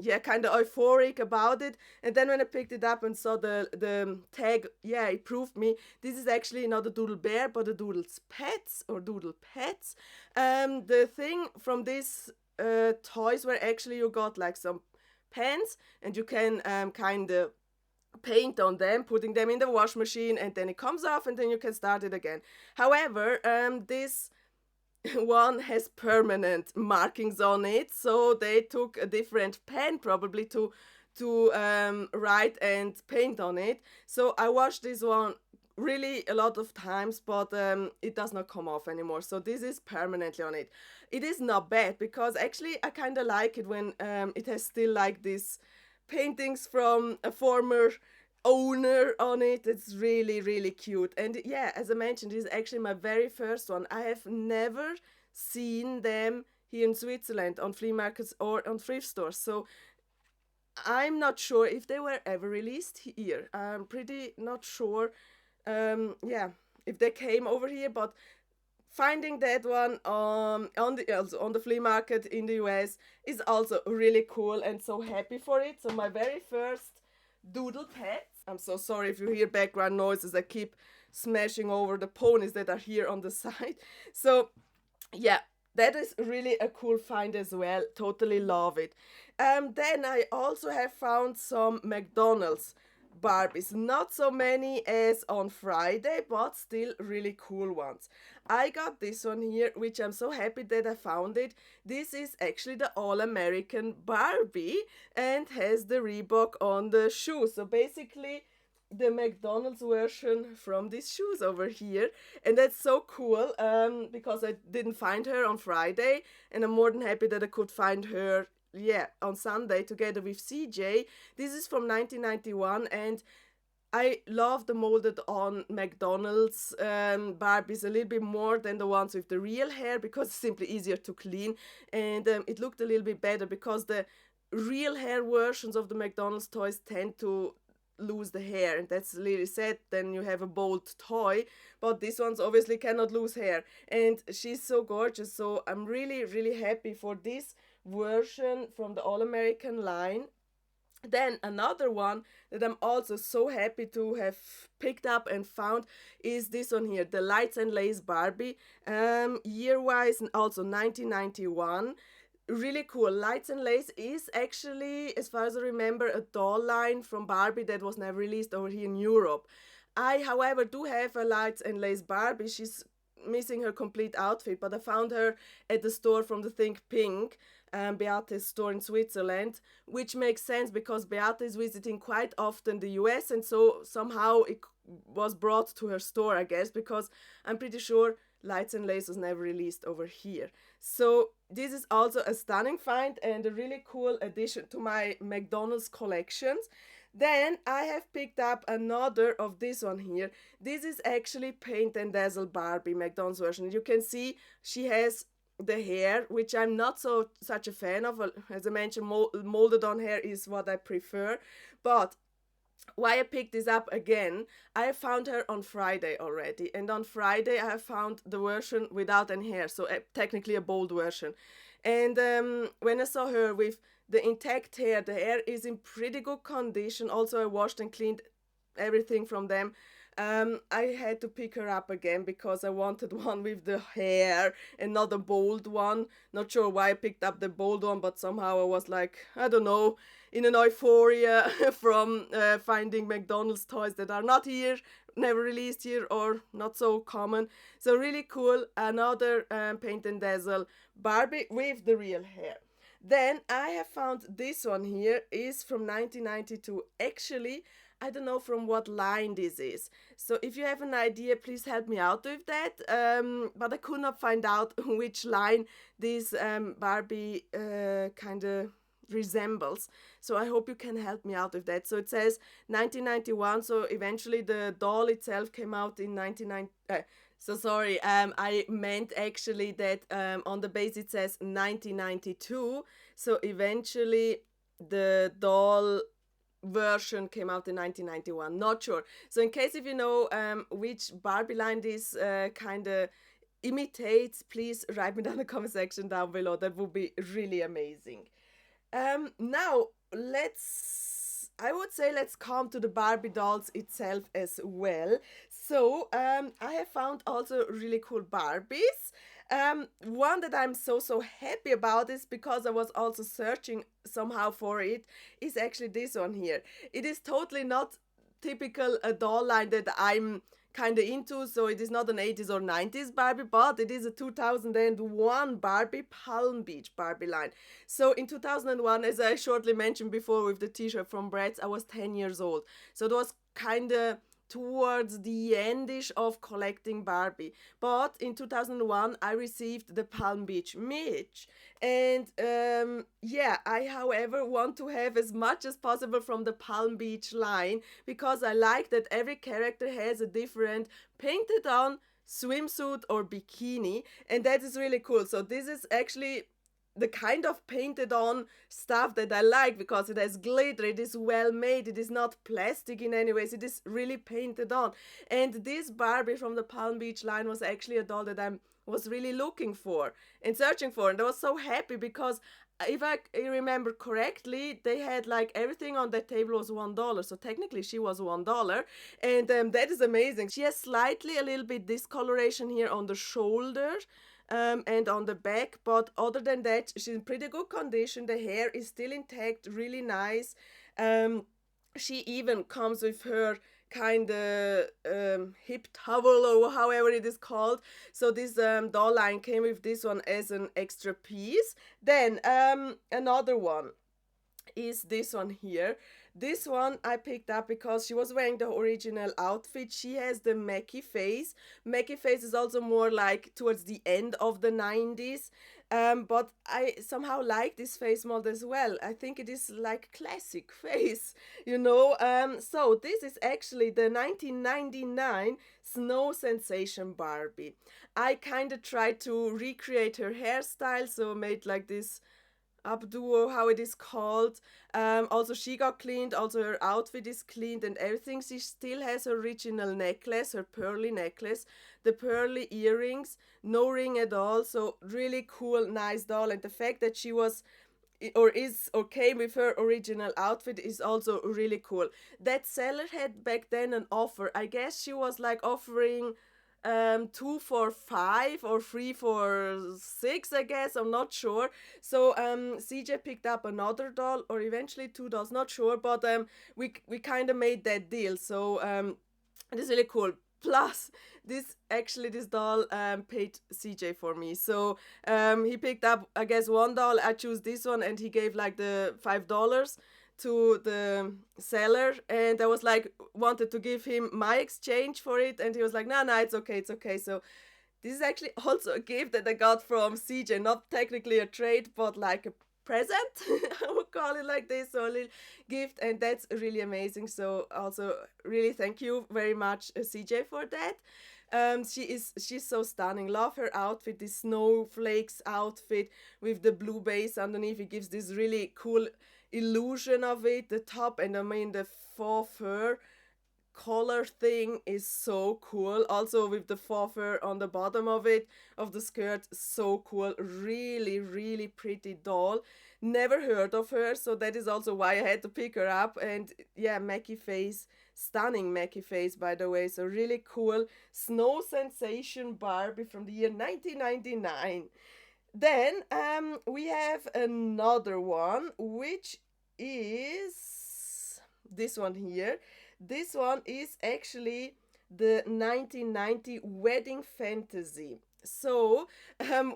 yeah, kind of euphoric about it. And then when I picked it up and saw the tag, yeah, it proved me this is actually not a Doodle Bear, but a Doodle's Pets or Doodle Pets. The thing from these toys were actually you got like some pens, and you can kind of paint on them, putting them in the wash machine, and then it comes off and then you can start it again. However, this one has permanent markings on it, so they took a different pen probably to write and paint on it. So I washed this one really a lot of times, but it does not come off anymore, so this is permanently on it. It is not bad because actually I kind of like it when it has still like these paintings from a former owner on it. It's really cute. And yeah, as I mentioned, this is actually my very first one. I have never seen them here in Switzerland on flea markets or on thrift stores, so I'm not sure if they were ever released here. I'm pretty not sure yeah, if they came over here, but finding that one on the flea market in the US is also really cool, and so happy for it. So my very first Doodle Pets. I'm so sorry if you hear background noises. I keep smashing over the ponies that are here on the side. So yeah, that is really a cool find as well. Totally love it. Then I also have found some McDonald's Barbies. Not so many as on Friday, but still really cool ones. I got this one here, which I'm so happy that I found it. This is actually the All-American Barbie and has the Reebok on the shoe. So basically, the McDonald's version from these shoes over here, and that's so cool because I didn't find her on Friday, and I'm more than happy that I could find her on Sunday together with CJ. This is from 1991, and I love the molded on McDonald's Barbies a little bit more than the ones with the real hair because it's simply easier to clean, and it looked a little bit better because the real hair versions of the McDonald's toys tend to lose the hair, and that's really sad. Then you have a bold toy, but this one's obviously cannot lose hair, and she's so gorgeous. So I'm really happy for this version from the All American line. Then another one that I'm also so happy to have picked up and found is this one here, the Lights and Lace Barbie, year-wise and also 1991. Really cool. Lights and Lace is actually, as far as I remember, a doll line from Barbie that was never released over here in Europe. I, however, do have a Lights and Lace Barbie. She's missing her complete outfit, but I found her at the store from the Think Pink, Beate's store in Switzerland, which makes sense because Beate is visiting quite often the US, and so somehow it was brought to her store, I guess, because I'm pretty sure Lights and Lace was never released over here. So this is also a stunning find and a really cool addition to my McDonald's collections. Then I have picked up another of this one here. This is actually Paint and Dazzle Barbie, McDonald's version. You can see she has the hair, which I'm not such a fan of. As I mentioned, molded on hair is what I prefer. But why I picked this up again, I found her on Friday already. And on Friday I have found the version without any hair, so technically a bold version. And when I saw her with the intact hair, the hair is in pretty good condition. Also, I washed and cleaned everything from them. I had to pick her up again because I wanted one with the hair and not a bold one. Not sure why I picked up the bold one, but somehow I was like, I don't know, in an euphoria from finding McDonald's toys that are not here, never released here, or not so common. So really cool. Another Paint and Dazzle Barbie with the real hair. Then I have found this one here is from 1992. Actually, I don't know from what line this is. So if you have an idea, please help me out with that. But I could not find out which line this Barbie kind of resembles. So I hope you can help me out with that. So it says 1991. So eventually the doll itself came out in 1990. So sorry, I meant actually that on the base it says 1992. So eventually the doll version came out in 1991. Not sure. So in case if you know which Barbie line this kind of imitates, please write me down in the comment section down below. That would be really amazing. Now I would say let's come to the Barbie dolls itself as well. So I have found also really cool Barbies. One that I'm so happy about is because I was also searching somehow for it, is actually this one here. It is totally not typical a doll line that I'm kind of into, so it is not an 80s or 90s Barbie, but it is a 2001 Barbie Palm Beach Barbie line. So in 2001, as I shortly mentioned before with the t-shirt from Bratz, I was 10 years old. So it was kind of towards the endish of collecting Barbie. But in 2001, I received the Palm Beach Mitch. And I, however, want to have as much as possible from the Palm Beach line because I like that every character has a different painted on swimsuit or bikini. And that is really cool. So this is actually the kind of painted on stuff that I like because it has glitter, it is well made, it is not plastic in any ways, it is really painted on. And this Barbie from the Palm Beach line was actually a doll that I was really looking for and searching for, and I was so happy because if I remember correctly, they had like everything on that table was $1, so technically she was $1, and that is amazing. She has slightly a little bit discoloration here on the shoulder and on the back, but other than that she's in pretty good condition. The hair is still intact, really nice. She even comes with her kind of hip towel or however it is called. So this doll line came with this one as an extra piece. Then another one is this one here. This one I picked up because she was wearing the original outfit. She has the Mackie face. Mackie face is also more like towards the end of the 90s. But I somehow like this face mold as well. I think it is like classic face, you know. So this is actually the 1999 Snow Sensation Barbie. I kind of tried to recreate her hairstyle, so made like this updo, how it is called. Also, she got cleaned. Also, her outfit is cleaned and everything. She still has her original necklace, her pearly necklace, the pearly earrings, no ring at all. So really cool, nice doll. And the fact that she was or is or came with her original outfit is also really cool. That seller had back then an offer. I guess she was like offering 2 for 5 or 3 for 6, I guess. I'm not sure. So CJ picked up another doll, or eventually 2 dolls, not sure, but we kind of made that deal. So it is really cool. Plus, this doll paid CJ for me. So he picked up, I guess, 1 doll. I choose this one, and he gave like the $5 to the seller, and I was like, wanted to give him my exchange for it, and he was like, no, it's okay, it's okay. So this is actually also a gift that I got from CJ, not technically a trade, but like a present. I would call it like this, so a little gift, and that's really amazing. So also really thank you very much, CJ, for that. She's so stunning. Love her outfit, this snowflakes outfit with the blue base underneath. It gives this really cool illusion of it, the top, and I mean the faux fur collar thing is so cool. Also with the faux fur on the bottom of it, of the skirt, so cool. Really, really pretty doll. Never heard of her, so that is also why I had to pick her up. And yeah, Mackie face, stunning Mackie face, by the way. So really cool. Snow Sensation Barbie from the year 1999. Then we have another one, which is this one here. This one is actually the 1990 Wedding Fantasy. So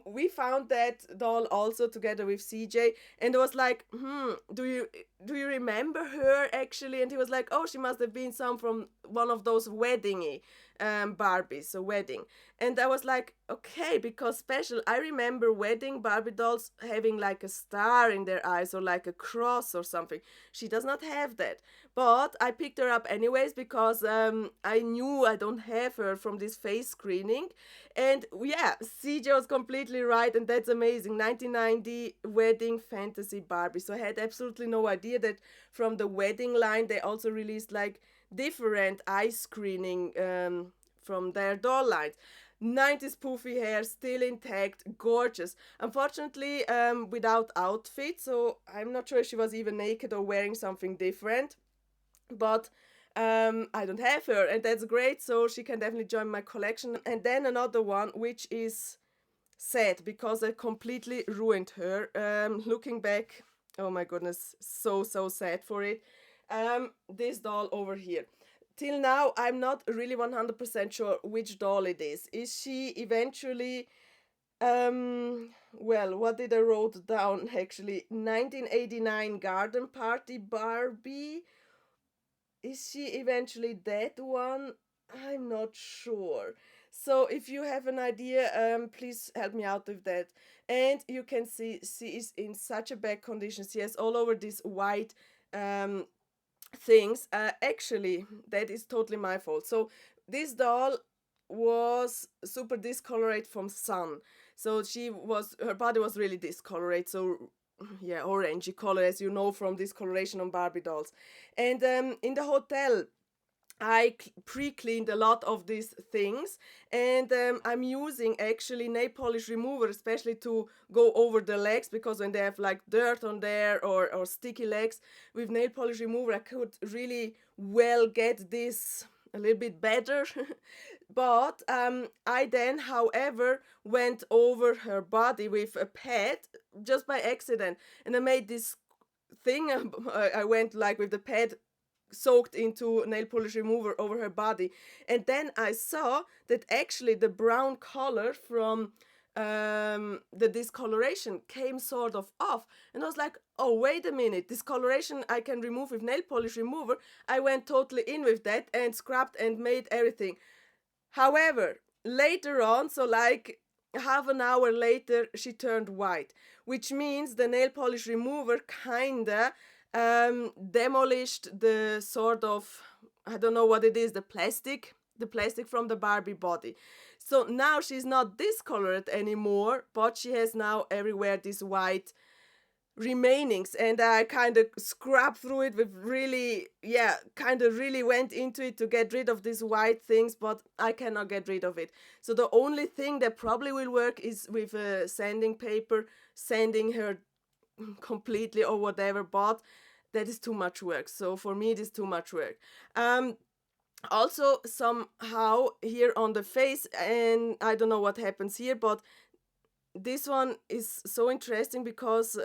we found that doll also together with CJ, and it was like, do you remember her actually? And he was like, oh, she must have been some from one of those weddingy Barbies, so wedding. And I was like, okay, because special. I remember wedding Barbie dolls having like a star in their eyes or like a cross or something. She does not have that. But I picked her up anyways because I knew I don't have her from this face screening. And yeah, CJ was completely right, and that's amazing. 1990 Wedding Fantasy Barbie. So I had absolutely no idea that from the wedding line they also released like different eye screening from their doll lines. 90s poofy hair, still intact, gorgeous. Unfortunately, without outfit, so I'm not sure if she was even naked or wearing something different. But I don't have her, and that's great, so she can definitely join my collection. And then another one, which is sad because I completely ruined her. Looking back, oh my goodness, so sad for it. This doll over here. Till now, I'm not really 100% sure which doll it is. Is she eventually, well, what did I wrote down actually? 1989 Garden Party Barbie? Is she eventually that one? I'm not sure. So if you have an idea, please help me out with that. And you can see she is in such a bad condition. She has all over these white things. Actually, that is totally my fault. So this doll was super discolored from sun. So her body was really discolored. So yeah, orangey color, as you know from discoloration on Barbie dolls. And in the hotel, I pre-cleaned a lot of these things, and I'm using actually nail polish remover, especially to go over the legs, because when they have like dirt on there or sticky legs, with nail polish remover I could really well get this a little bit better. But I then, however, went over her body with a pad just by accident, and I made this thing. I went like with the pad soaked into nail polish remover over her body, and then I saw that actually the brown color from the discoloration came sort of off, and I was like, oh, wait a minute, discoloration I can remove with nail polish remover. I went totally in with that and scrubbed and made everything. However, later on, so like half an hour later, she turned white, which means the nail polish remover kinda demolished the sort of, I don't know what it is, the plastic from the Barbie body. So now she's not discolored anymore, but she has now everywhere these white remainings, and I kind of scrubbed through it with really, kind of really went into it to get rid of these white things, but I cannot get rid of it. So the only thing that probably will work is with a sanding paper, sanding her completely or whatever, but that is too much work. So for me, it is too much work. Also, somehow here on the face, and I don't know what happens here, but this one is so interesting because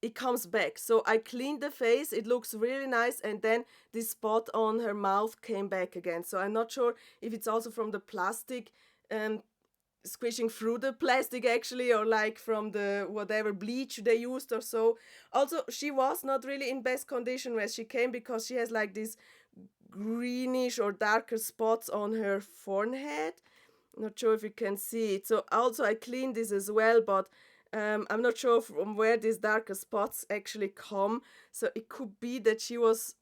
it comes back. So I cleaned the face, it looks really nice, and then this spot on her mouth came back again. So I'm not sure if it's also from the plastic squishing through the plastic actually, or like from the whatever bleach they used or so. Also, she was not really in best condition when she came, because she has like these greenish or darker spots on her forehead. Not sure if you can see it. So also I cleaned this as well, but I'm not sure from where these darker spots actually come. So it could be that she was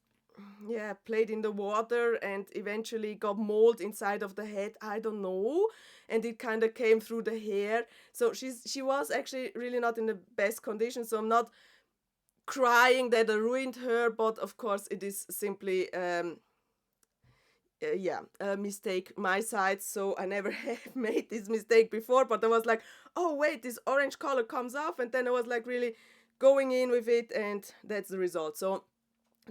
played in the water and eventually got mold inside of the head. I don't know, and it kind of came through the hair. So she was actually really not in the best condition. So I'm not crying that I ruined her, but of course it is simply a mistake my side. So I never have made this mistake before, but I was like, oh wait, this orange color comes off, and then I was like really going in with it, and that's the result. So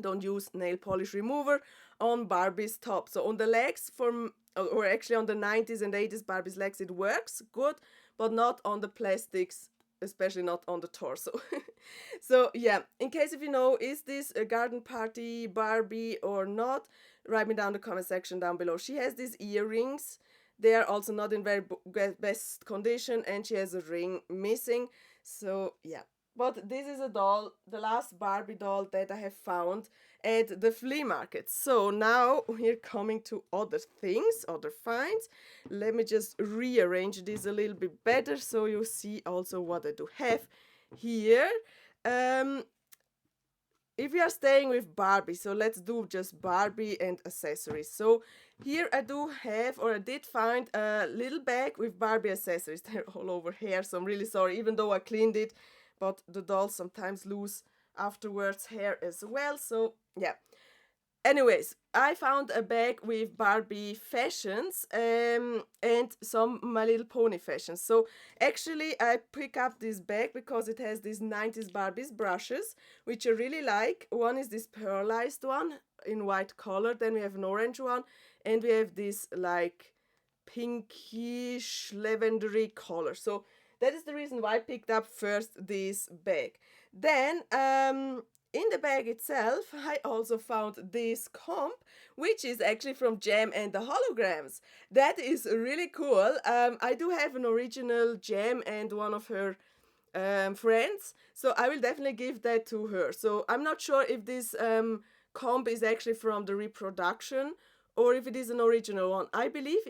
don't use nail polish remover on Barbie's top. So on the legs, or actually on the 90s and 80s Barbie's legs, it works good, but not on the plastics, especially not on the torso. So yeah, in case if you know, is this a garden party Barbie or not, write me down in the comment section down below. She has these earrings. They are also not in very best condition, and she has a ring missing. So yeah, but this is a doll, the last Barbie doll that I have found at the flea market. So now we're coming to other things, other finds. Let me just rearrange this a little bit better so you see also what I do have here. If we are staying with Barbie, so let's do just Barbie and accessories. So here I did find a little bag with Barbie accessories. They're all over here, so I'm really sorry, even though I cleaned it, but the dolls sometimes lose afterwards hair as well. So yeah. Anyways, I found a bag with Barbie fashions and some My Little Pony fashions. So actually I pick up this bag because it has these 90s Barbies brushes, which I really like. One is this pearlized one in white color, then we have an orange one, and we have this like pinkish lavendery color. So that is the reason why I picked up first this bag. Then in the bag itself, I also found this comb, which is actually from Jam and the Holograms. That is really cool. I do have an original Jam and one of her friends, so I will definitely give that to her. So I'm not sure if this comb is actually from the reproduction or if it is an original one. I believe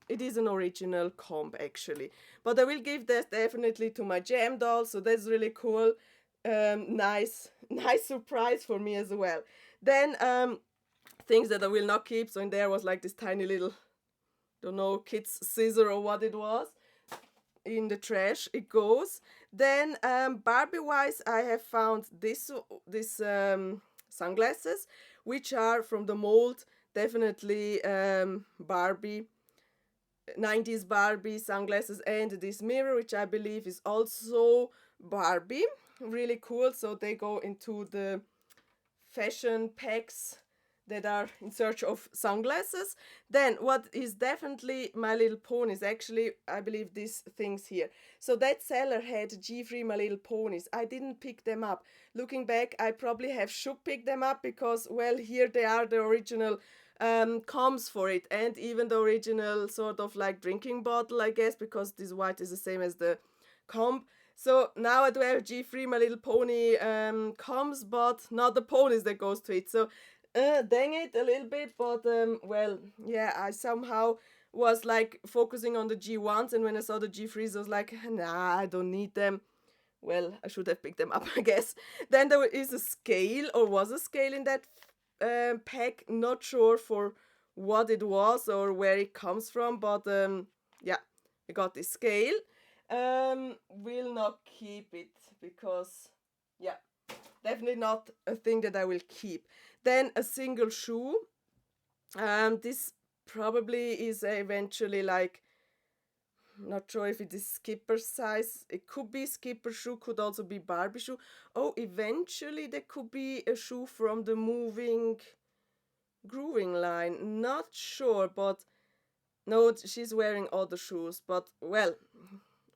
it is an original comb actually, but I will give that definitely to my Jam doll, so that's really cool. Nice surprise for me as well. Then things that I will not keep. So in there was like this tiny little, don't know, kid's scissor or what it was. In the trash it goes. Then Barbie wise, I have found this sunglasses, which are from the mold, definitely Barbie, 90s Barbie sunglasses, and this mirror, which I believe is also Barbie. Really cool. So they go into the fashion packs that are in search of sunglasses. Then what is definitely My Little Ponies, actually I believe these things here. So that seller had G3 My Little Ponies. I didn't pick them up. Looking back, I probably should pick them up because, well, here they are, the original comes for it, and even the original sort of like drinking bottle, I guess, because this white is the same as the comb. So now I do have G3 My Little Pony combs, but not the ponies that goes to it. So dang it a little bit, but well, yeah, I somehow was like focusing on the G1s, and when I saw the G3s, I was like, nah, I don't need them. Well, I should have picked them up, I guess. Then there is a scale, or was a scale in that pack. Not sure for what it was or where it comes from, but yeah, I got this scale. Will not keep it because, yeah, definitely not a thing that I will keep. Then a single shoe. This probably is eventually like, not sure if it is skipper size. It could be skipper shoe, could also be Barbie shoe. Oh, eventually there could be a shoe from the moving grooving line. Not sure, but no, she's wearing other shoes. But well,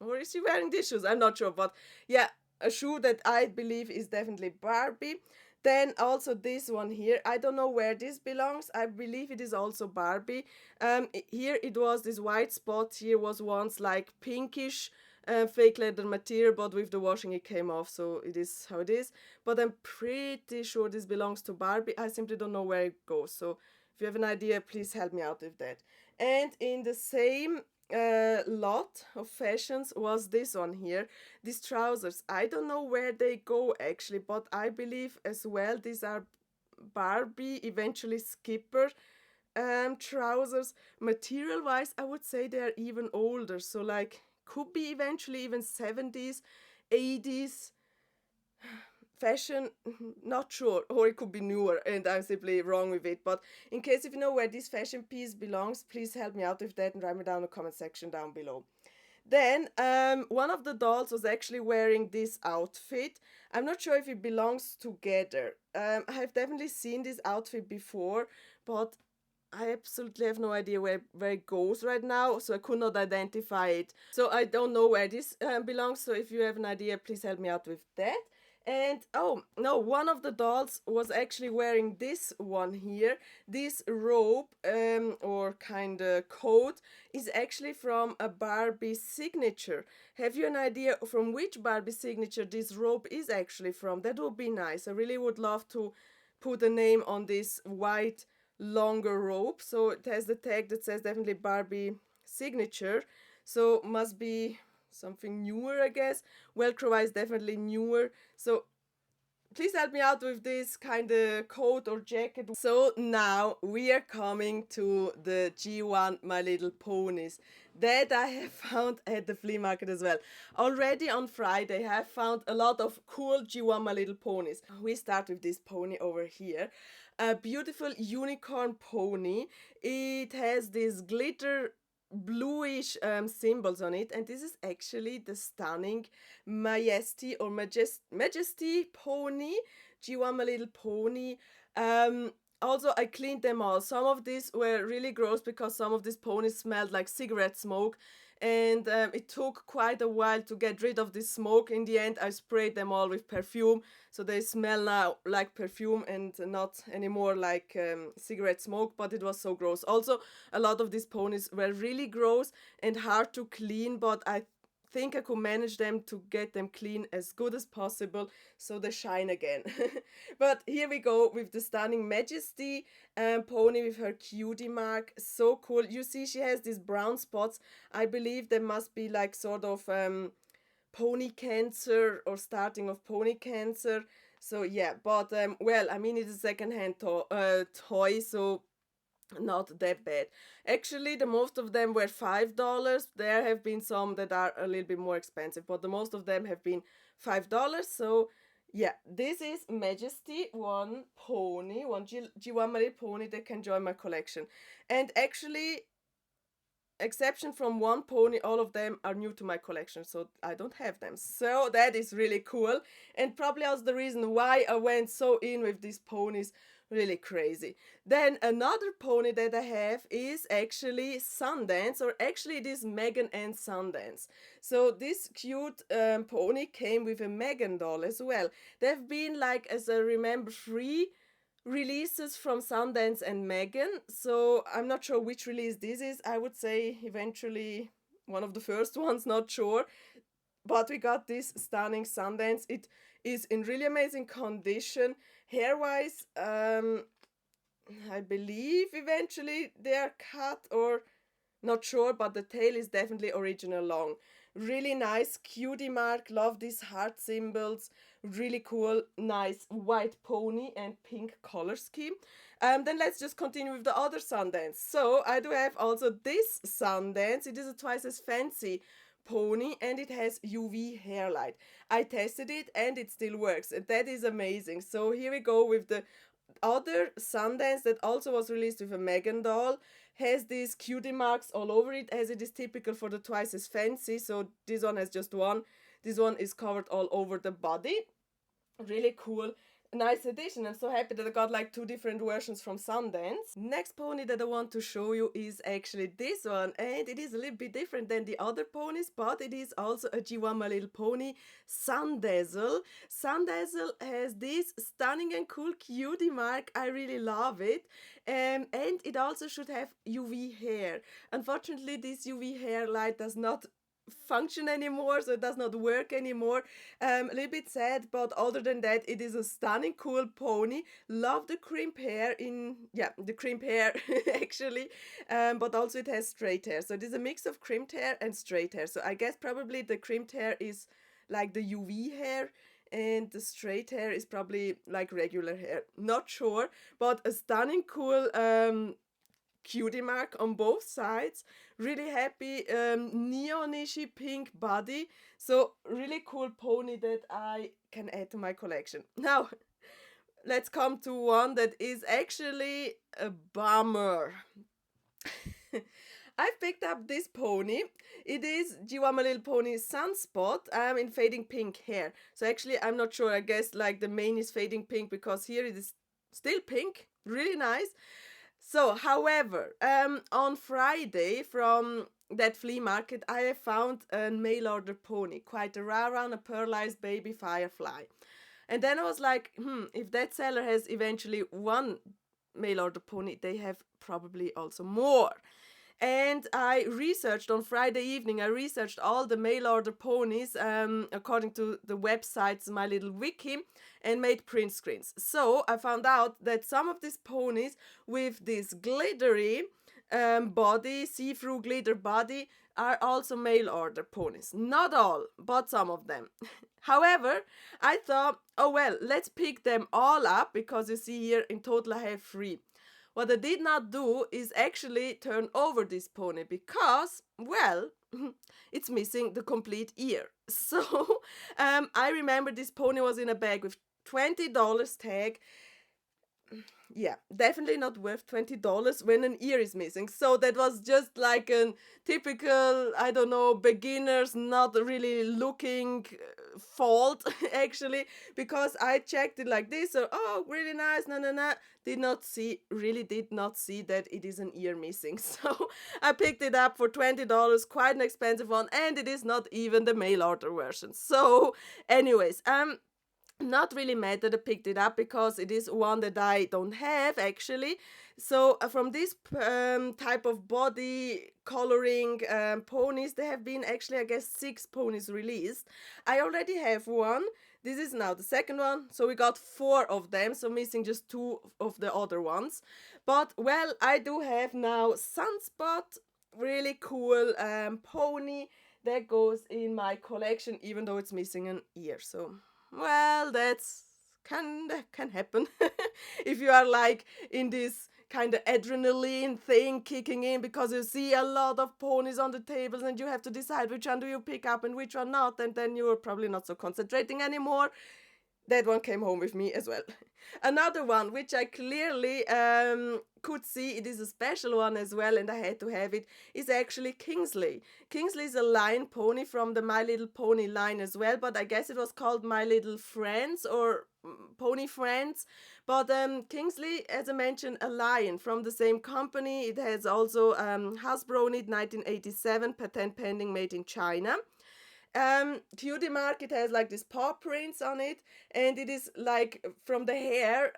or is she wearing these shoes? I'm not sure, but yeah, a shoe that I believe is definitely Barbie. Then also this one here, I don't know where this belongs. I believe it is also Barbie. Here it was this white spot. Here was once like pinkish fake leather material, but with the washing it came off, so it is how it is. But I'm pretty sure this belongs to Barbie. I simply don't know where it goes. So if you have an idea, please help me out with that. And in the same lot of fashions was this one here, these trousers. I don't know where they go actually, but I believe as well these are Barbie, eventually skipper trousers. Material wise, I would say they're even older, so like could be eventually even 70s, 80s fashion, not sure, or it could be newer and I'm simply wrong with it. But in case if you know where this fashion piece belongs, please help me out with that and write me down in the comment section down below. Then one of the dolls was actually wearing this outfit. I'm not sure if it belongs together. I have definitely seen this outfit before, but I absolutely have no idea where it goes right now, so I could not identify it. So I don't know where this belongs, so if you have an idea, please help me out with that. And oh no, one of the dolls was actually wearing this one here. This robe or kind of coat is actually from a Barbie signature. Have you an idea from which Barbie signature this robe is actually from? That would be nice. I really would love to put a name on this white longer robe. So it has the tag that says definitely Barbie signature. So must be something newer, I guess. Velcro wise, definitely newer. So please help me out with this kind of coat or jacket. So now we are coming to the G1 My Little Ponies that I have found at the flea market as well. Already on Friday I have found a lot of cool G1 My Little Ponies. We start with this pony over here. A beautiful unicorn pony. It has this glitter bluish symbols on it, and this is actually the stunning Majesty or Majesty pony, G1 My Little Pony. Also, I cleaned them all. Some of these were really gross because some of these ponies smelled like cigarette smoke, and it took quite a while to get rid of this smoke. In the end, I sprayed them all with perfume, so they smell now like perfume and not anymore like cigarette smoke, but it was so gross. Also, a lot of these ponies were really gross and hard to clean, but I think I could manage them to get them clean as good as possible so they shine again. But here we go with the stunning Majesty pony with her cutie mark. So cool. You see she has these brown spots. I believe there must be like sort of pony cancer or starting of pony cancer. So yeah, but well, I mean it's a second-hand toy, so not that bad. Actually, the most of them were $5. There have been some that are a little bit more expensive, but the most of them have been $5. So yeah, this is Majesty, one pony, one G1 My Little Pony that can join my collection. And actually, exception from one pony, all of them are new to my collection, so I don't have them. So that is really cool, and probably also the reason why I went so in with these ponies. Really crazy. Then another pony that I have is actually Sundance, or actually it is Megan and Sundance. So this cute pony came with a Megan doll as well. There have been, like, as I remember, 3 releases from Sundance and Megan. So I'm not sure which release this is. I would say eventually one of the first ones, not sure. But we got this stunning Sundance. It is in really amazing condition. Hair-wise, I believe eventually they are cut or not sure, but the tail is definitely original long. Really nice cutie mark. Love these heart symbols. Really cool, nice white pony and pink color scheme. Then let's just continue with the other Sundance. So I do have also this Sundance. It is a twice as fancy pony and it has UV hair light. I tested it and it still works, and that is amazing. So here we go with the other Sundance that also was released with a Megan doll. Has these cutie marks all over it, as it is typical for the twice as fancy. So this one has just one. This one is covered all over the body. Really cool. Nice addition. I'm so happy that I got like 2 different versions from Sundance. Next pony that I want to show you is actually this one, and it is a little bit different than the other ponies, but it is also a G1 My Little Pony Sundazzle. Sundazzle has this stunning and cool cutie mark. I really love it. And it also should have UV hair. Unfortunately, this UV hair light does not function anymore, so it does not work anymore. A little bit sad, but other than that, it is a stunning cool pony. Love the crimped hair the crimped hair actually, but also it has straight hair, so it is a mix of crimped hair and straight hair. So I guess probably the crimped hair is like the UV hair and the straight hair is probably like regular hair, not sure, but a stunning cool cutie mark on both sides. Really happy, neonishy pink body. So really cool pony that I can add to my collection. Now let's come to one that is actually a bummer. I've picked up this pony. It is G1 My Little Pony Sunspot in fading pink hair. So actually I'm not sure, I guess like the mane is fading pink because here it is still pink. Really nice. So, however, on Friday from that flea market, I found a mail order pony, quite a rare one, a pearlized baby firefly. And then I was like, if that seller has eventually one mail order pony, they have probably also more. And I researched on Friday evening, I researched all the mail order ponies according to the website's My Little Wiki and made print screens. So I found out that some of these ponies with this glittery body, see-through glitter body, are also mail order ponies. Not all, but some of them. However, I thought, oh well, let's pick them all up because you see here in total I have 3. What I did not do is actually turn over this pony because, well, it's missing the complete ear. So I remember this pony was in a bag with $20 tag. Yeah, definitely not worth $20 when an ear is missing. So that was just like a typical, I don't know, beginners not really looking fault actually, because I checked it like this. So, oh, really nice, did not see that it is an ear missing. So I picked it up for $20, quite an expensive one, and it is not even the mail order version. So anyways, not really mad that I picked it up because it is one that I don't have actually. So from this type of body coloring ponies, there have been actually I guess 6 ponies released. I already have one. This is now the second one, so we got 4 of them, so missing just 2 of the other ones. But well, I do have now Sunspot, really cool pony that goes in my collection, even though it's missing an ear. So well, that's can happen if you are like in this kind of adrenaline thing kicking in because you see a lot of ponies on the tables and you have to decide which one do you pick up and which one not, and then you're probably not so concentrating anymore. That one came home with me as well. Another one which I clearly could see, it is a special one as well and I had to have it, is actually Kingsley. Kingsley is a lion pony from the My Little Pony line as well, but I guess it was called My Little Friends or Pony Friends. But Kingsley, as I mentioned, a lion from the same company. It has also Hasbro in it, 1987, patent pending, made in China. Cutie mark, it has like this paw prints on it, and it is like from the hair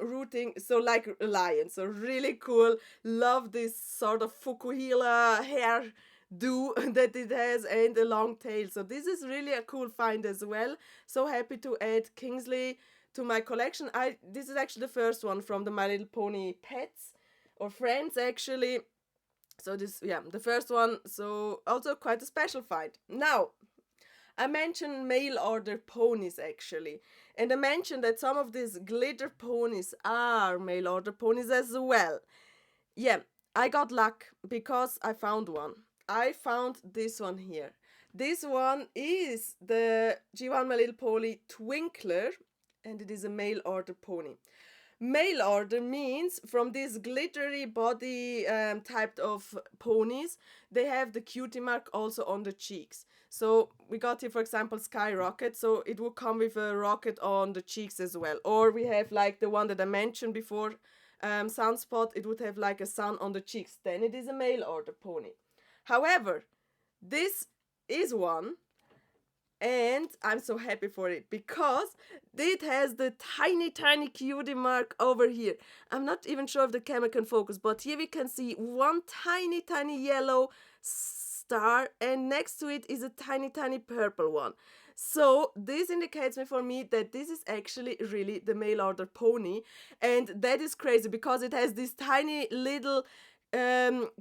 rooting, so like a lion. So really cool. Love this sort of Fukuhila hair do that it has, and a long tail. So this is really a cool find as well. So happy to add Kingsley to my collection. This is actually the first one from the My Little Pony pets or friends actually. So this, yeah, the first one. So also quite a special find. Now, I mentioned mail order ponies actually, and I mentioned that some of these glitter ponies are mail order ponies as well. Yeah, I got luck because I found one. I found this one here. This one is the G1 My Little Pony Twinkler, and it is a mail order pony. Mail order means from these glittery body type of ponies, they have the cutie mark also on the cheeks. So we got here, for example, Skyrocket, so it will come with a rocket on the cheeks as well. Or we have like the one that I mentioned before, Sunspot, it would have like a sun on the cheeks. Then it is a mail order pony. However, this is one, and I'm so happy for it because it has the tiny cutie mark over here. I'm not even sure if the camera can focus, but here we can see one tiny yellow star, and next to it is a tiny purple one. So this indicates for me that this is actually really the mail order pony, and that is crazy because it has this tiny little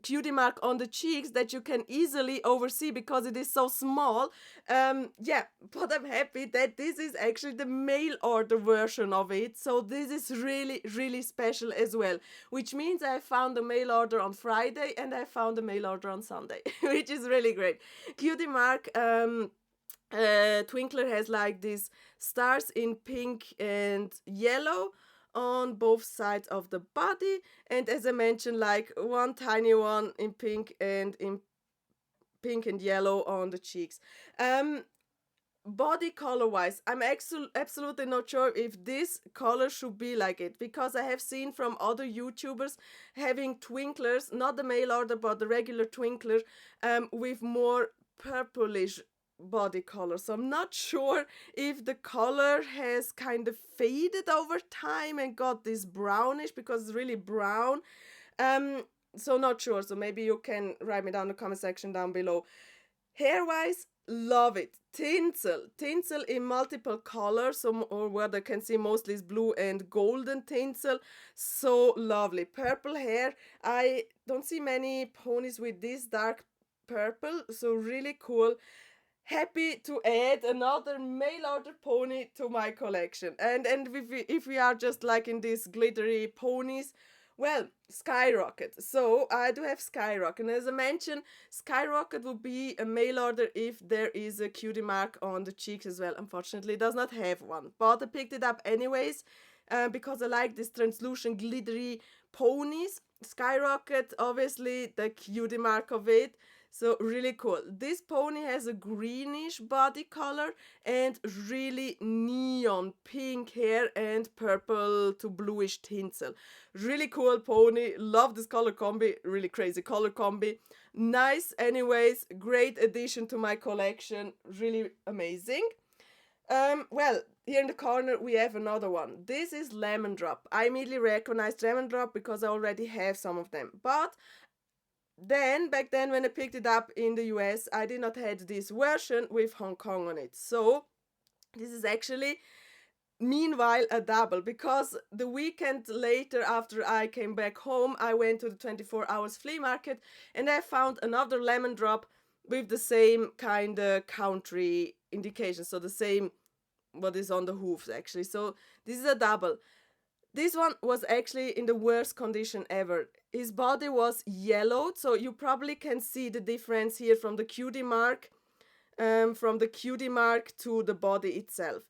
cutie mark on the cheeks that you can easily oversee because it is so small. Yeah, but I'm happy that this is actually the mail order version of it. So this is really special as well, which means I found the mail order on Friday and I found the mail order on Sunday, which is really great. Cutie mark Twinkler has like these stars in pink and yellow on both sides of the body, and as I mentioned, like one tiny one in pink and yellow on the cheeks. Body color wise, I'm absolutely not sure if this color should be like it, because I have seen from other YouTubers having Twinklers, not the mail order but the regular Twinkler, with more purplish body color. So I'm not sure if the color has kind of faded over time and got this brownish, because it's really brown. So not sure. So maybe you can write me down in the comment section down below. Hair wise, love it. Tinsel in multiple colors, so, or what I can see mostly is blue and golden tinsel. So lovely. Purple hair. I don't see many ponies with this dark purple, so really cool. Happy to add another mail order pony to my collection. And if we are just like in these glittery ponies, well, Skyrocket. So I do have Skyrocket. And as I mentioned, Skyrocket will be a mail order if there is a cutie mark on the cheeks as well. Unfortunately, it does not have one. But I picked it up anyways because I like this translucent glittery ponies. Skyrocket, obviously, the cutie mark of it. So really cool. This pony has a greenish body color and really neon pink hair and purple to bluish tinsel. Really cool pony. Love this color combi. Really crazy color combi. Nice anyways. Great addition to my collection. Really amazing. Well, here in the corner we have another one. This is Lemon Drop. I immediately recognized Lemon Drop because I already have some of them. But back then when I picked it up in the US, I did not have this version with Hong Kong on it. So this is actually meanwhile a double, because the weekend later after I came back home, I went to the 24 hours flea market and I found another Lemon Drop with the same kind of country indication. So the same what is on the hoofs actually. So this is a double. This one was actually in the worst condition ever. His body was yellowed, so you probably can see the difference here from the cutie mark, to the body itself.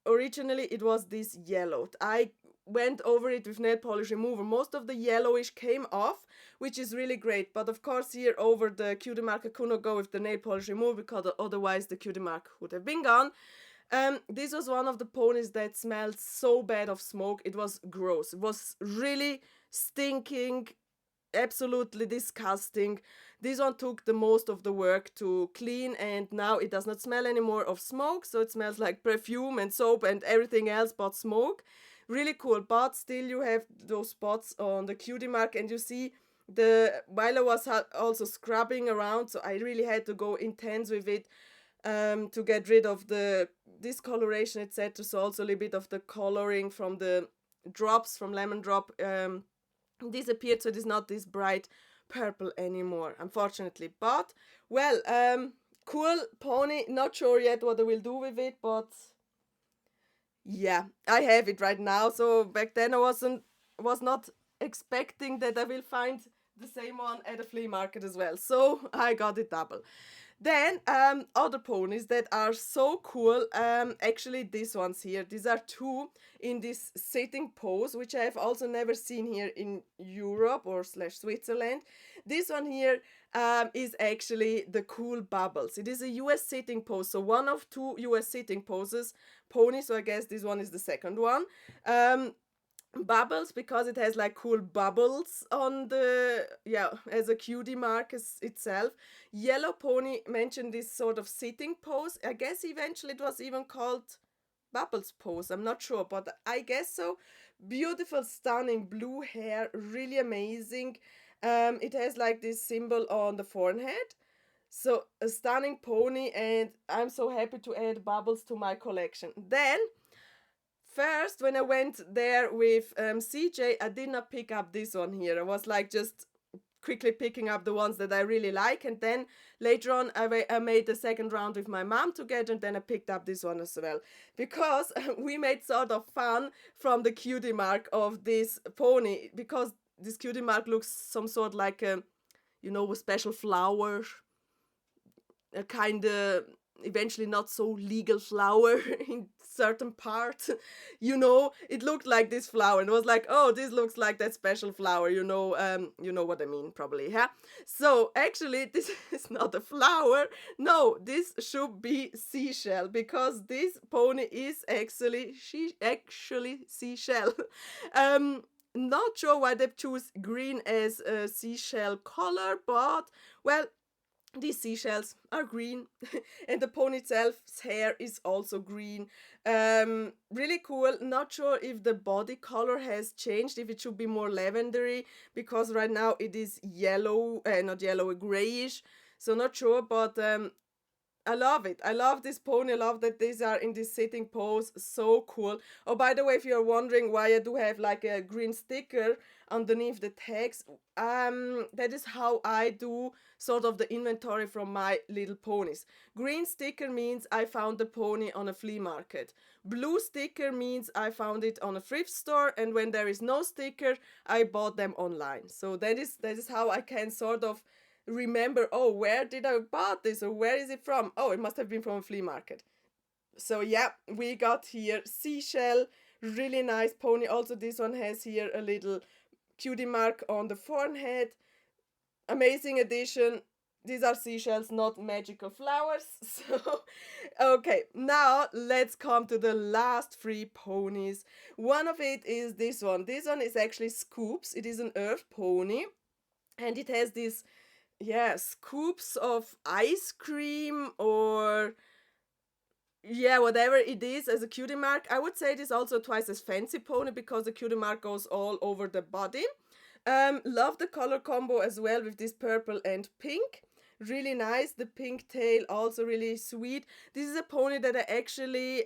Originally, it was this yellowed. I went over it with nail polish remover. Most of the yellowish came off, which is really great. But of course, here over the cutie mark, I could not go with the nail polish remover because otherwise the cutie mark would have been gone. This was one of the ponies that smelled so bad of smoke. It was gross. It was really stinking, absolutely disgusting. This one took the most of the work to clean, and now it does not smell anymore of smoke, so it smells like perfume and soap and everything else but smoke. Really cool, but still you have those spots on the cutie mark, and you see while I was also scrubbing around, so I really had to go intense with it to get rid of the discoloration, etc. So also a little bit of the coloring from the drops, from lemon drop, disappeared, so it is not this bright purple anymore, unfortunately. But well, cool pony. Not sure yet what I will do with it, but yeah, I have it right now. So back then I was not expecting that I will find the same one at a flea market as well, so I got it double. Then other ponies that are so cool, actually these ones here, these are two in this sitting pose, which I have also never seen here in Europe or slash Switzerland. This one here is actually the cool Bubbles. It is a US sitting pose, so one of two US sitting poses pony, so I guess this one is the second one. Bubbles, because it has like cool bubbles on the, yeah, as a cutie mark itself. Yellow pony mentioned this sort of sitting pose. I guess eventually it was even called Bubbles pose, I'm not sure, but I guess so. Beautiful, stunning blue hair, really amazing. It has like this symbol on the forehead. So a stunning pony, and I'm so happy to add Bubbles to my collection. Then first, when I went there with CJ, I did not pick up this one here. I was like just quickly picking up the ones that I really like, and then later on I made the second round with my mom together, and then I picked up this one as well, because we made sort of fun from the cutie mark of this pony, because this cutie mark looks some sort like a, you know, a special flower, a kind of eventually not so legal flower in certain parts, you know. It looked like this flower, and it was like, oh, this looks like that special flower, you know what I mean, probably, huh? So actually this is not a flower, no, this should be seashell, because this pony is actually seashell. Not sure why they choose green as a seashell color, but well, these seashells are green and the pony itself's hair is also green. Really cool. Not sure if the body color has changed, if it should be more lavendery, because right now it is yellow, not yellow, grayish. So not sure, but I love it. I love this pony. I love that these are in this sitting pose. So cool. Oh, by the way, if you're wondering why I do have like a green sticker underneath the tags, that is how I do sort of the inventory from my little ponies. Green sticker means I found the pony on a flea market. Blue sticker means I found it on a thrift store, and when there is no sticker, I bought them online. So that is how I can sort of remember, oh, where did I bought this, or where is it from? Oh, it must have been from a flea market. So yeah, we got here seashell, really nice pony. Also this one has here a little cutie mark on the forehead. Amazing addition. These are seashells, not magical flowers. So okay, now let's come to the last three ponies. One of it is this one. This one is actually Scoops. It is an earth pony, and it has this, yeah, scoops of ice cream, or yeah, whatever it is, as a cutie mark. I would say it is also twice as fancy pony, because the cutie mark goes all over the body. Love the color combo as well with this purple and pink. Really nice. The pink tail also really sweet. This is a pony that I actually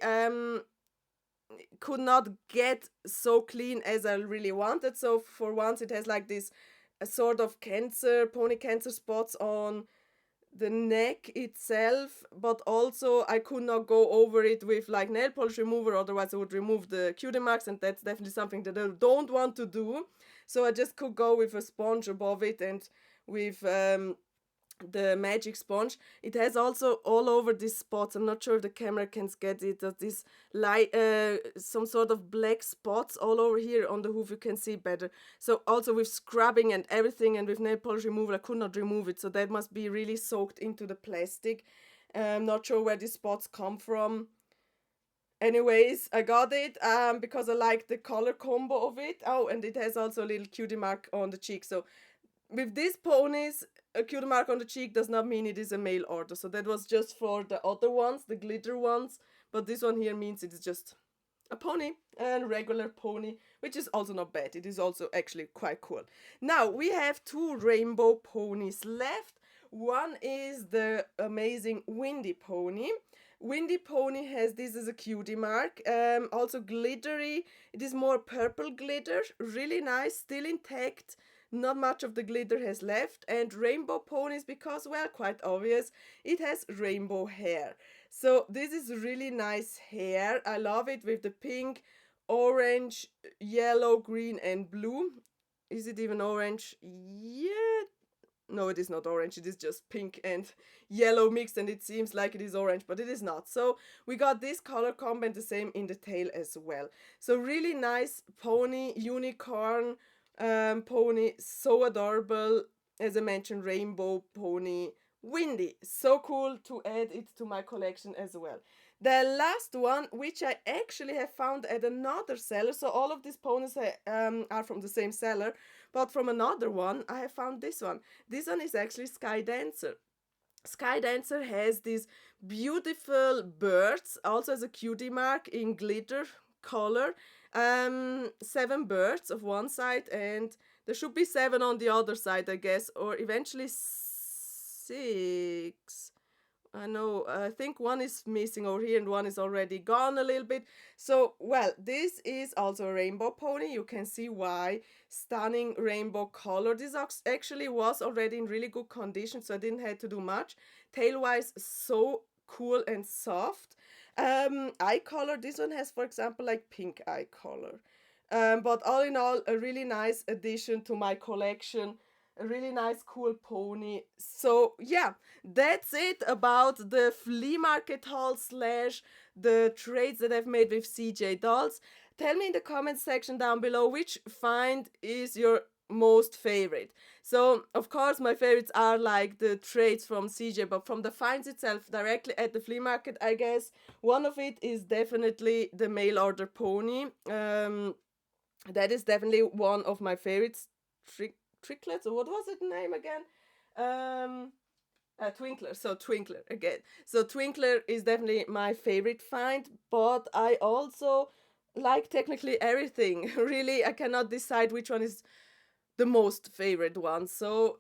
could not get so clean as I really wanted. So for once it has like this a sort of pony cancer spots on the neck itself, but also I could not go over it with like nail polish remover, otherwise I would remove the cutie marks, and that's definitely something that I don't want to do. So I just could go with a sponge above it, and with the magic sponge. It has also all over these spots. I'm not sure if the camera can get it. This light, some sort of black spots all over here on the hoof. You can see better. So also with scrubbing and everything, and with nail polish removal, I could not remove it. So that must be really soaked into the plastic. I'm not sure where these spots come from. Anyways, I got it because I like the color combo of it. Oh, and it has also a little cutie mark on the cheek. So with these ponies, a cutie mark on the cheek does not mean it is a male order. So that was just for the other ones, the glitter ones. But this one here means it is just a pony, a regular pony, which is also not bad. It is also actually quite cool. Now we have 2 rainbow ponies left. One is the amazing Windy Pony. Windy Pony has this as a cutie mark, also glittery. It is more purple glitter, really nice, still intact. Not much of the glitter has left. And rainbow ponies, because, well, quite obvious, it has rainbow hair. So this is really nice hair. I love it with the pink, orange, yellow, green and blue. Is it even orange? Yeah. No, it is not orange. It is just pink and yellow mixed, and it seems like it is orange, but it is not. So we got this color combo and the same in the tail as well. So really nice pony, unicorn pony, so adorable. As I mentioned, rainbow pony, Windy. So cool to add it to my collection as well. The last one, which I actually have found at another seller, so all of these ponies are from the same seller, but from another one, I have found this one. This one is actually Sky Dancer. Sky Dancer has these beautiful birds, also as a cutie mark in glitter color. 7 birds of one side, and there should be 7 on the other side, I guess, or eventually 6. I know, I think one is missing over here and one is already gone a little bit. So, well, this is also a rainbow pony. You can see why. Stunning rainbow color. This actually was already in really good condition, so I didn't have to do much. Tail-wise, so cool and soft. Eye color, this one has, for example, like pink eye color. But all in all, a really nice addition to my collection. A really nice, cool pony. So yeah, that's it about the flea market haul slash the trades that I've made with CJ Dolls. Tell me in the comment section down below which find is your most favorite. So of course my favorites are like the trades from CJ, but from the finds itself directly at the flea market, I guess one of it is definitely the mail order pony. That is definitely one of my favorites. Tricklets, or what was it name again? Twinkler. So Twinkler again. So Twinkler is definitely my favorite find, but I also like technically everything. Really, I cannot decide which one is the most favorite one. So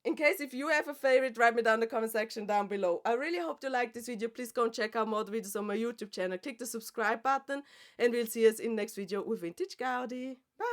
in case if you have a favorite, write me down in the comment section down below. I really hope you like this video. Please go and check out more videos on my YouTube channel. Click the subscribe button and we'll see us in the next video with Vintage Gaudi. Bye!